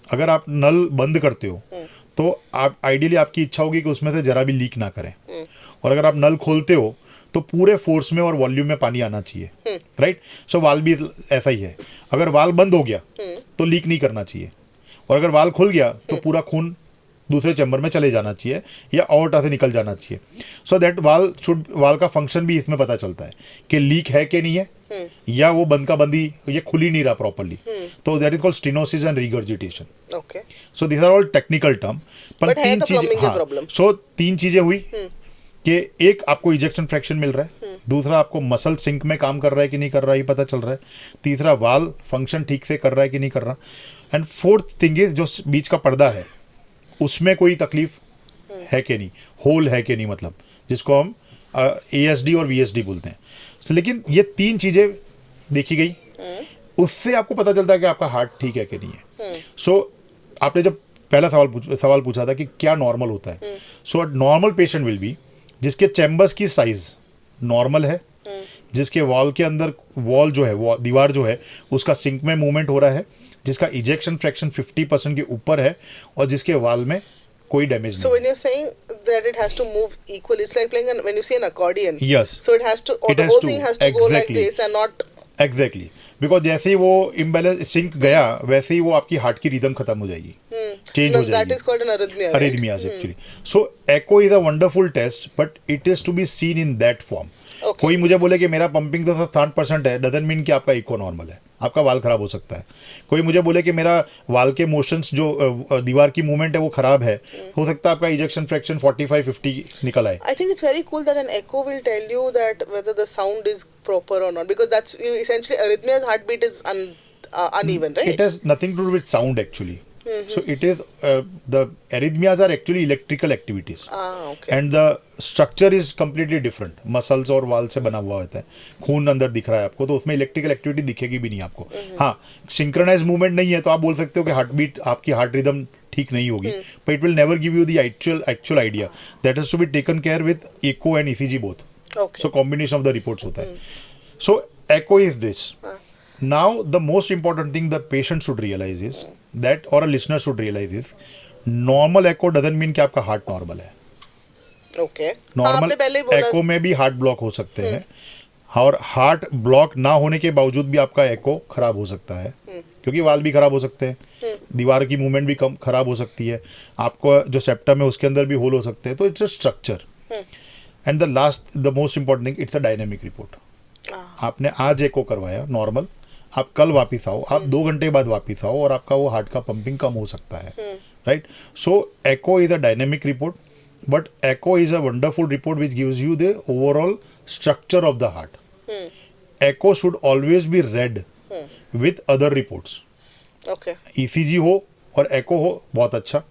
अगर आप नल बंद करते हो तो आप आइडियली आपकी इच्छा होगी कि उसमें से जरा भी लीक ना करें, और अगर आप नल खोलते हो तो पूरे फोर्स में और वॉल्यूम में पानी आना चाहिए, राइट? सो वाल भी ऐसा ही है. अगर वाल बंद हो गया तो लीक नहीं करना चाहिए, और अगर वाल खुल गया तो पूरा खून दूसरे चैम्बर में चले जाना चाहिए या आउटा से निकल जाना चाहिए. सो दैट वाल का फंक्शन भी इसमें पता चलता है कि लीक है कि नहीं है, या वो बंद का बंदी ये खुल ही नहीं रहा प्रॉपर्ली. तो that is called stenosis and regurgitation. Okay. So this are all technical term. पर है तीन तो चीजें, plumbing का problem. सो तीन चीजें हुई कि एक आपको इजेक्शन फ्रैक्शन मिल रहा है, दूसरा आपको मसल सिंक में काम कर रहा है कि नहीं कर रहा है ये पता चल रहा है, तीसरा वाल फंक्शन ठीक से कर रहा है कि नहीं कर रहा, एंड फोर्थ थिंग इज जो बीच का पर्दा है उसमें कोई तकलीफ है कि नहीं, होल है कि नहीं, मतलब जिसको हम ASD और VSD बोलते हैं. लेकिन ये तीन चीजें देखी गई, उससे आपको पता चलता है कि आपका हार्ट ठीक है कि नहीं है. सो आपने जब पहला सवाल पूछा था कि क्या नॉर्मल होता है, so normal patient will be जिसके चैम्बर्स की साइज नॉर्मल है, जिसके वॉल के अंदर वॉल जो है दीवार जो है उसका सिंक में मूवमेंट हो रहा है, जिसका इजेक्शन फ्रैक्शन 50% के ऊपर है और जिसके वॉल में कोई डैमेज So नहीं when you're saying that it has to move equally, it's like playing when you see an accordion. Yes. So it has to, or It the has whole to, thing has to go like exactly. this and not. Exactly because जैसे ही वो imbalance sink गया वैसे ही वो आपकी heart की rhythm खत्म हो जाएगी, चेंज हो That जाएगी, is called an arrhythmia. Right? arrhythmias actually. So echo is a wonderful test, but it is to be seen in that form. Okay. कोई मुझे बोले कि मेरा पंपिंग तो 60% है, डजंट मीन कि आपका इको नॉर्मल है, आपका वाल खराब हो सकता है. कोई मुझे बोले कि मेरा वाल के मोशंस जो दीवार की मूवमेंट है वो खराब है, हो सकता है आपका इजेक्शन फ्रैक्शन 45-50 निकल आए. I think it's very cool that an echo will tell you that whether the sound is proper or not, because that's essentially arrhythmia's heartbeat is uneven, right? It has nothing to do with sound actually. So it is the arrhythmias are actually electrical activities. Okay. And the structure is completely different. Muscles और वाल से बना हुआ होता है, खून अंदर दिख रहा है आपको, तो उसमें इलेक्ट्रिकल एक्टिविटी दिखेगी भी नहीं आपको. हाँ, सिंक्रोनाइज मूवमेंट नहीं है तो आप बोल सकते हो कि हार्ट बीट आपकी हार्ट रिदम ठीक नहीं होगी, but it will never give you the actual idea. That has to be taken care with echo and ECG both. Okay. So combination of the reports होता है. So echo is this. Now the most important thing the patient should realize is that, or a listener should realize is, normal echo doesn't mean कि आपका heart normal है. Okay. Normal आपने पहले ही बोला. एको में भी हार्ट ब्लॉक हो सकते हैं, और हार्ट ब्लॉक ना होने के बावजूद भी आपका एको खराब हो सकता है, क्योंकि वाल भी खराब हो सकते हैं, दीवार की मूवमेंट भी कम खराब हो सकती है, आपको जो सेप्टम है उसके अंदर भी होल हो सकते हैं. तो it's a structure. And the most important thing, it's a dynamic report. आपने आज एको करवाया नॉर्मल, आप कल वापिस आओ, आप 2 घंटे बाद वापिस आओ और आपका वो हार्ट का पंपिंग कम हो सकता है, right. So echo is a dynamic report, but echo is a wonderful report which gives you the overall structure of the heart. Echo should always be read with other reports. Okay. ECG हो और echo हो बहुत अच्छा,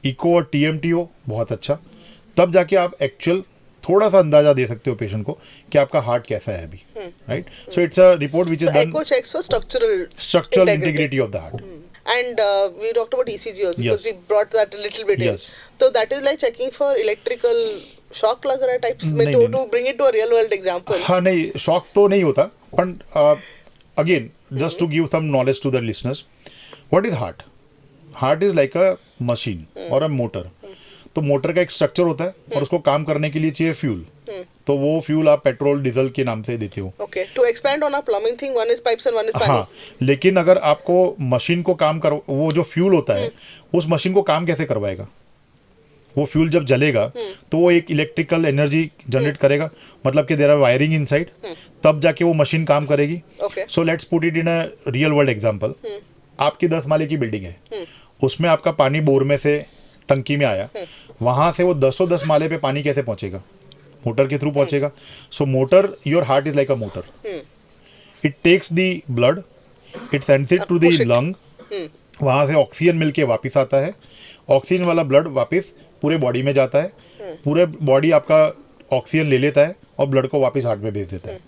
echo और TMT हो बहुत अच्छा, तब जाके आप एक्चुअल थोड़ा सा अंदाजा दे सकते हो पेशेंट को कि आपका हार्ट कैसा है अभी, right. So it's a report which is done. Echo checks for structural integrity of the heart. And we talked about ECG also, because Yes. we brought that a little bit Yes. in. So that is like checking for electrical shock लग रहा है types में, नहीं, to bring it to a real world example. हाँ नहीं, shock तो नहीं होता, पर again just to give some knowledge to the listeners, what is heart. Heart is like a machine और अ मोटर. तो मोटर का एक स्ट्रक्चर होता है और उसको काम करने के लिए चाहिए फ्यूल. तो वो फ्यूल आप पेट्रोल डीजल के नाम से देते हो. Okay. To expand on our plumbing thing, one is pipes and one is pani. हाँ, लेकिन अगर आपको मशीन को काम कर, वो जो फ्यूल होता है उस मशीन को काम कैसे करवाएगा. वो फ्यूल जब जलेगा तो वो एक इलेक्ट्रिकल एनर्जी जनरेट करेगा, मतलब कि देयर आर वायरिंग इनसाइड, तब जाके वो मशीन काम करेगी. Okay. So let's put it in a real world example. आपकी 10 माले की बिल्डिंग है, उसमें आपका पानी बोर में से टंकी में आया, वहां से वो 10 माले पे पानी कैसे पहुंचेगा. मोटर के थ्रू पहुंचेगा. So motor, your heart is like a motor. It takes the blood, it sends it to the push it. Lung, वहां से ऑक्सीजन मिलके वापस आता है, ऑक्सीजन वाला ब्लड वापस पूरे बॉडी में जाता है, पूरे बॉडी आपका ऑक्सीजन ले लेता है और ब्लड को वापस हार्ट में भेज देता है.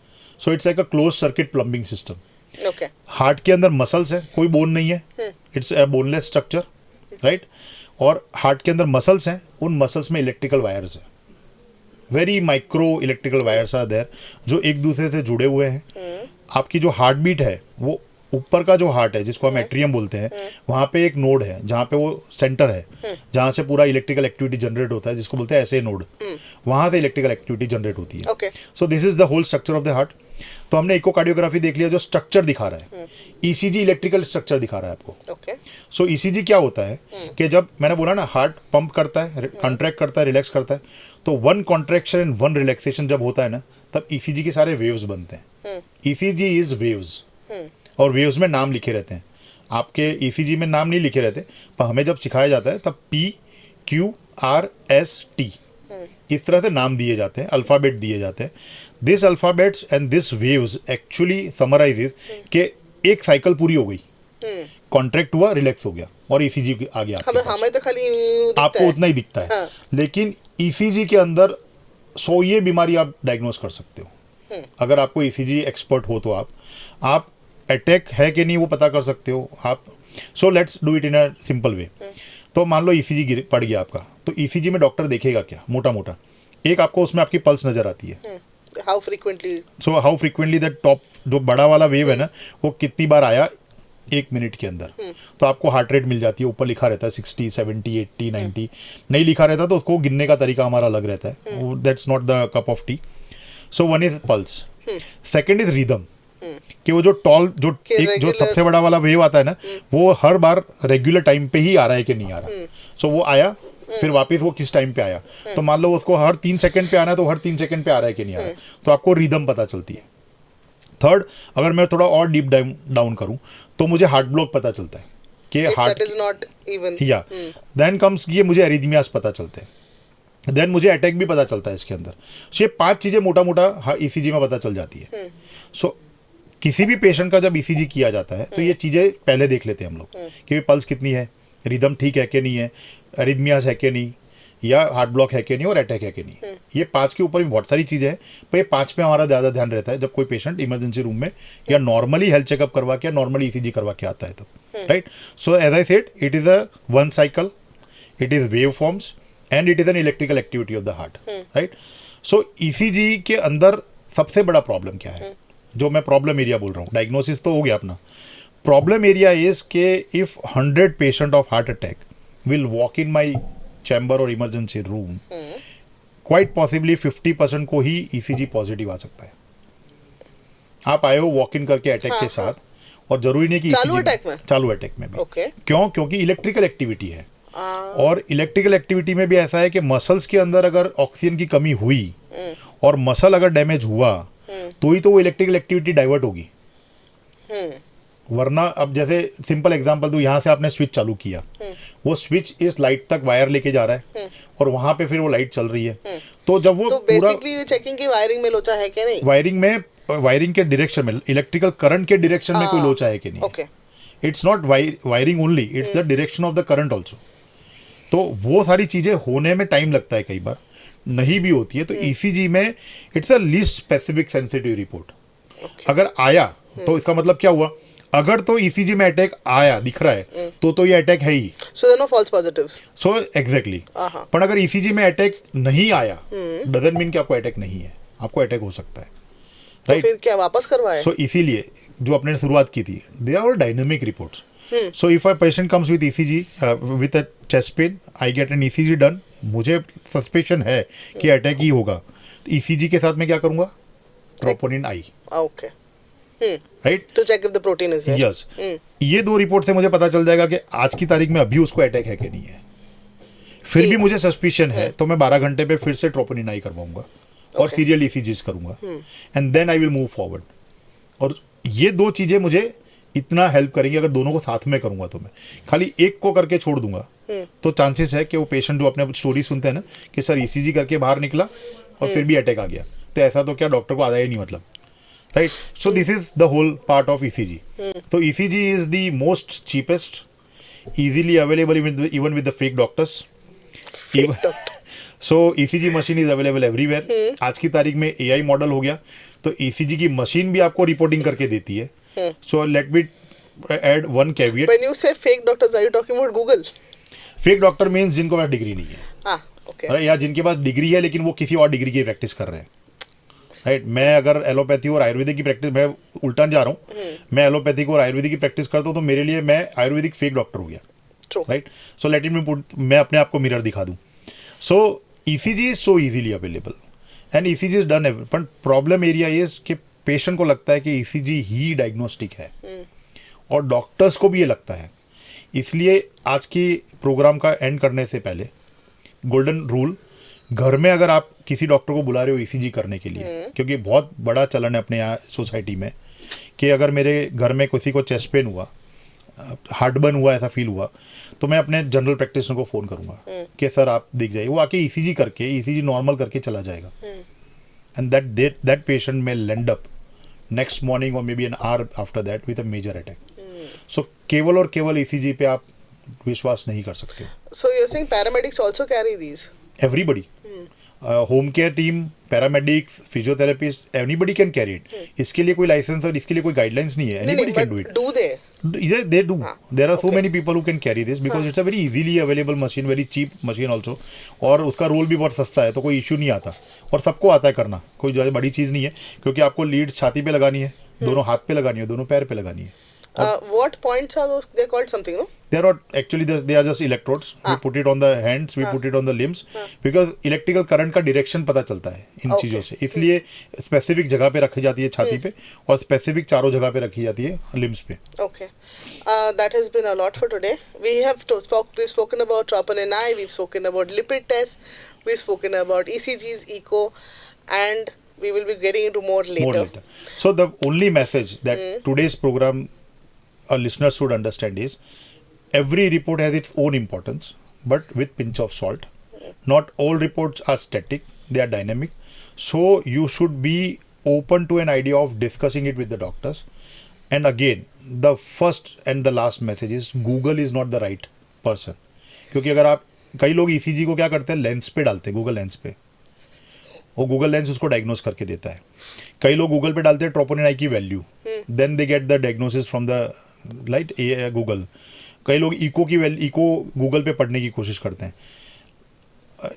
So it's like a close circuit plumbing system. Okay. Heart के अंदर मसल्स है, कोई बोन नहीं है, it's a boneless structure, right. और हार्ट के अंदर मसल्स हैं, उन मसल्स में इलेक्ट्रिकल वायर्स हैं, very micro electrical wires are there, जो एक दूसरे से जुड़े हुए हैं. आपकी जो हार्ट बीट है, वो ऊपर का जो हार्ट है जिसको हम एट्रियम बोलते हैं, वहाँ पे एक नोड है जहाँ पे वो सेंटर है, जहाँ से पूरा इलेक्ट्रिकल एक्टिविटी जनरेट होता है, जिसको बोलते हैं ऐसे नोड. वहाँ से इलेक्ट्रिकल एक्टिविटी जनरेट होती है. Okay. So this is the whole structure of the heart. तो हमने इकोकार्डियोग्राफी देख लिया जो स्ट्रक्चर दिखा रहा है. ईसीजी इलेक्ट्रिकल स्ट्रक्चर दिखा रहा है आपको. Okay. सो ईसीजी क्या होता है कि जब मैंने बोला ना हार्ट पंप करता है, कॉन्ट्रैक्ट करता है, रिलैक्स करता है, तो 1 कॉन्ट्रैक्शन एंड 1 रिलैक्सेशन जब होता है ना, तब ईसीजी के सारे वेव्स बनते हैं. ईसीजी इज वेव्स, और वेव्स में नाम लिखे रहते हैं. आपके ईसीजी में नाम नहीं लिखे रहते, पर हमें जब सिखाया जाता है तब PQRST इस तरह से नाम दिए जाते हैं, अल्फ़ाबेट दिए जाते हैं. This alphabets and this waves actually summarises कि एक साइकिल पूरी हो गई, कॉन्ट्रैक्ट हुआ, रिलैक्स हो गया और ईसीजी आ गया. हमें तो खाली दिखता आपको है. उतना ही दिखता है. हाँ. लेकिन ईसीजी के अंदर 100 ये बीमारी आप डायग्नोस कर सकते हो. अगर आपको ईसीजी एक्सपर्ट हो तो आप अटैक है कि नहीं वो पता कर सकते हो आप. So let's do it in a simple way. तो मान लो ईसीजी पड़ गया आपका, तो ईसीजी में डॉक्टर देखेगा क्या, मोटा मोटा एक आपको उसमें आपकी पल्स नजर आती है, How frequently? So how frequently that top जो बड़ा वाला वेव है ना वो कितनी बार आया 1 मिनट के अंदर, तो आपको हार्ट रेट मिल जाती है, ऊपर लिखा रहता है 60 70 80 90, नहीं लिखा रहता तो उसको गिनने का तरीका हमारा अलग रहता है, that's not the cup of T. So one is pulse, second is rhythm, कि वो जो जो regular- सबसे बड़ा वाला वेव आता है ना वो हर बार रेगुलर टाइम पे ही आ रहा है कि नहीं आ रहा. सो वो आया फिर वापस वो किस टाइम पे आया, तो मान लो उसको हर 3 सेकंड पे आना है तो हर 3 सेकंड पे आ रहा है कि नहीं आ रहा, तो आपको रिदम पता चलती है. थर्ड, अगर मैं थोड़ा और डीप डाउन करूं तो मुझे हार्ट ब्लॉक पता चलता है कि If heart that is not even. या देन कम्स ये मुझे एरिथमियास पता चलते हैं, देन मुझे अटैक भी पता चलता है इसके अंदर. सो ये 5 चीज़ें मोटा मोटा ईसीजी में पता चल जाती है. सो किसी भी पेशेंट का जब ईसीजी किया जाता है तो ये चीज़ें पहले देख लेते हैं हम लोग कि पल्स कितनी है, रिदम ठीक है कि नहीं है, एरिथमियास है कि नहीं, या हार्ट ब्लॉक है कि नहीं, और अटैक है कि नहीं. ये 5 के ऊपर भी बहुत सारी चीज़ें हैं, पर ये 5 पे हमारा ज़्यादा ध्यान रहता है जब कोई पेशेंट इमरजेंसी रूम में या नॉर्मली हेल्थ चेकअप करवा के या नॉर्मली ईसीजी करवा के आता है तब. Right. So as I said it is a one cycle, it is wave forms and it is an electrical activity of the heart. Right. So ECG के अंदर सबसे बड़ा प्रॉब्लम क्या है, जो मैं प्रॉब्लम एरिया बोल रहा हूँ, डायग्नोसिस तो हो गया अपना. प्रॉब्लम एरिया इज के if 100 patient of heart attack will walk in my chamber और इमरजेंसी रूम, क्वाइट पॉसिबली 50% को ही ईसीजी पॉजिटिव आ सकता है. आप आए हो वॉक इन करके अटैक के साथ, और जरूरी नहीं कि चालू ECG अटैक में? चालू अटैक में भी. Okay. क्यों? क्योंकि इलेक्ट्रिकल एक्टिविटी है, और इलेक्ट्रिकल एक्टिविटी में भी ऐसा है कि मसल्स के अंदर अगर ऑक्सीजन की कमी हुई और मसल अगर डैमेज हुआ तो ही तो वो इलेक्ट्रिकल एक्टिविटी डाइवर्ट होगी. वरना अब जैसे सिंपल एग्जांपल दूं, यहाँ से आपने स्विच चालू किया, वो स्विच इस लाइट तक वायर लेके जा रहा है और वहां पे फिर वो लाइट चल रही है. तो जब वो तो पूरा बेसिकली चेकिंग की वायरिंग में लोचा है कि नहीं? वायरिंग के डायरेक्शन में, इलेक्ट्रिकल करंट के डायरेक्शन में कोई लोचा है कि नहीं. Okay. It's not wiring only, it's the direction of the current also. तो वो सारी चीजें होने में टाइम लगता है, कई बार नहीं भी होती है. तो ईसीजी में it's a least specific sensitive report. अगर आया तो इसका मतलब क्या हुआ, अगर तो ईसीजी में अटैक आया दिख रहा है तो ये अटैक है ही. So there are no false positives. So exactly. पर अगर ईसीजी में अटैक नहीं आया डजंट मीन कि आपको अटैक नहीं है, आपको अटैक हो सकता है. तो फिर क्या वापस करवाए? सो इसीलिए जो आपने शुरुआत की थी, they are dynamic reports. So if a patient comes with ECG with a chest pain, I get an ECG done, मुझे सस्पेशन है कि अटैक ही होगा, तो ईसीजी के साथ मैं क्या करूंगा, troponin I. Okay. Right. To check if the protein is there. Yes. ये 2 रिपोर्ट से मुझे पता चल जाएगा कि आज की तारीख में अभी उसको अटैक है कि नहीं है. फिर भी मुझे सस्पिशन है तो मैं 12 घंटे पे फिर से ट्रोपोनिन आई करवाऊंगा और सीरियल ईसीजीज करूंगा, and then I will move forward. और ये 2 चीजें मुझे इतना हेल्प करेंगी. अगर दोनों को साथ में करूंगा तो, मैं खाली एक को करके छोड़ दूंगा तो चांसेस है कि वो पेशेंट जो अपने स्टोरी सुनते हैं ना कि सर ईसीजी करके बाहर निकला और फिर भी अटैक आ गया, तो ऐसा तो क्या डॉक्टर को आधा ही नहीं मतलब. Right. So this is the whole part of ECG. तो ECG is the most cheapest, easily available even with the fake doctors. So ECG machine is available everywhere. आज की तारीख में एआई मॉडल हो गया, तो ईसीजी की मशीन भी आपको रिपोर्टिंग करके देती है. So let me add one caveat. When you say fake doctors, are you talking about Google? Fake doctor means जिनको पास डिग्री नहीं है, Okay. या जिनके पास डिग्री है लेकिन वो किसी और डिग्री की प्रैक्टिस कर रहे हैं. राइट. मैं अगर एलोपैथी और आयुर्वेदिक की प्रैक्टिस, मैं उल्टा जा रहा हूँ, मैं एलोपैथिक और आयुर्वेदिक की प्रैक्टिस करता हूँ तो मेरे लिए मैं आयुर्वेदिक फेक डॉक्टर हो गया. True. Right. So let me put, मैं अपने आप को मिरर दिखा दूँ. So ECG is so easily available and ECG is done ever. But problem area is कि पेशेंट को लगता है कि ईसीजी ही डायग्नोस्टिक है, और डॉक्टर्स को भी ये लगता है. इसलिए आज की प्रोग्राम का एंड करने से पहले गोल्डन रूल, घर में अगर आप किसी डॉक्टर को बुला रहे हो ईसीजी करने के लिए, क्योंकि बहुत बड़ा चलन है अपने यहाँ सोसाइटी में कि अगर मेरे घर में किसी को चेस्ट पेन हुआ, हार्टबर्न हुआ, ऐसा फील हुआ, तो मैं अपने जनरल प्रैक्टिशनर को फ़ोन करूँगा कि सर आप दिख जाइए. वो आके ईसीजी करके, ईसीजी नॉर्मल करके चला जाएगा, एंड दैट पेशेंट में लैंड अप नेक्स्ट मॉर्निंग और maybe an hour after that with a major attack. So केवल और केवल ईसीजी पे आप विश्वास नहीं कर सकते. So you're saying paramedics also carry these? Everybody. Home care team, paramedics, physiotherapist, anybody can carry it. इसके लिए कोई लाइसेंस और इसके लिए कोई गाइडलाइंस नहीं है. Anybody can do it. Do they They do. हाँ, There are so okay. many people who can carry this because it's a very easily available machine, very cheap machine also. और उसका role भी बहुत सस्ता है, तो कोई इशू नहीं आता. और सबको आता है करना, कोई ज़्यादा बड़ी चीज़ नहीं है, क्योंकि आपको लीड्स छाती पे लगानी है, दोनों हाथ पे लगानी है, दोनों पैर पे लगानी है. what points are those? They're called something, no? They are not actually, they are just electrodes. We put it on the hands, we put it on the limbs, because electrical current का direction पता चलता है इन Okay. चीज़ों से. इसलिए specific जगह पे रखी जाती है छाती पे, और स्पेसिफिक चारों जगह पे रखी जाती है लिम्स पे. Okay. That has been a lot for today. We've spoken about troponin I, we've spoken about lipid tests, we've spoken about ECGs, echo, and we will be getting into more later. So the only message that today's program our listeners should understand is every report has its own importance, but with pinch of salt. Not all reports are static, they are dynamic. So you should be open to an idea of discussing it with the doctors. And again, the first and the last message is Google is not the right person. क्योंकि अगर आप, कई लोग ECG को क्या करते हैं, lens पे डालते हैं, गूगल लेंस पे, और गूगल लेंस उसको डायग्नोस करके देता है. कई लोग गूगल पे डालते हैं ट्रोपोनिन आई की value, then they get the diagnosis from the light Google. कई लोग इको गूगल पे पढ़ने की कोशिश करते हैं.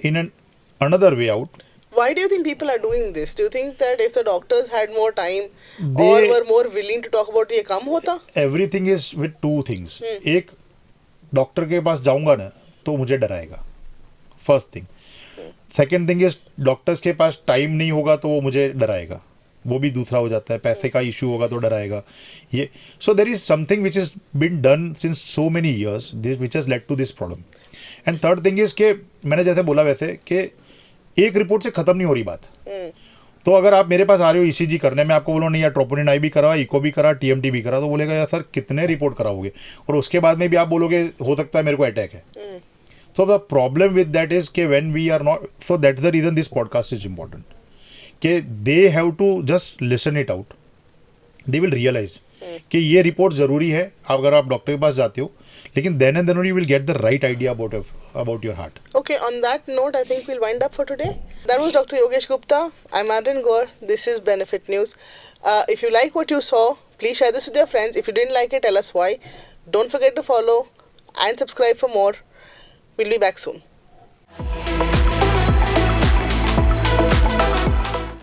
In an another way out, Why do you think people are doing this? Do you think that if the doctors had more time or were more willing to talk about it, ये कम होता? Everything is with two things. एक, doctor के पास जाऊंगा ना तो मुझे डराएगा, first thing. Second thing is doctors के पास टाइम नहीं होगा तो वो मुझे डराएगा, वो भी दूसरा हो जाता है. पैसे का इशू होगा तो डराएगा. ये so there is something which is been done since so many years which has led to this problem. And third thing is के मैंने जैसे बोला वैसे कि एक रिपोर्ट से खत्म नहीं हो रही बात. तो अगर आप मेरे पास आ रहे हो ECG करने, मैं आपको बोलूँ नहीं यार ट्रोपोनिन आई भी करा, इको भी करा, TMT भी करा, तो बोलेगा यार सर कितने रिपोर्ट कराओगे, और उसके बाद में भी आप बोलोगे हो सकता है मेरे को अटैक है. So the problem with that is कि when we are not, so that's the reason this podcast is important. कि they have to just listen it out. They will realize कि ये रिपोर्ट ज़रूरी है अगर आप डॉक्टर के पास जाते हो, लेकिन then and then only you will get the right idea about your heart. Okay, on that note, I think we'll wind up for today. That was Dr. Yogesh Gupta. I'm Madeline Gore. This is Benefit News. If you like what you saw, please share this with your friends. If you didn't like it, tell us why. Don't forget to follow and subscribe for more. We'll be back soon.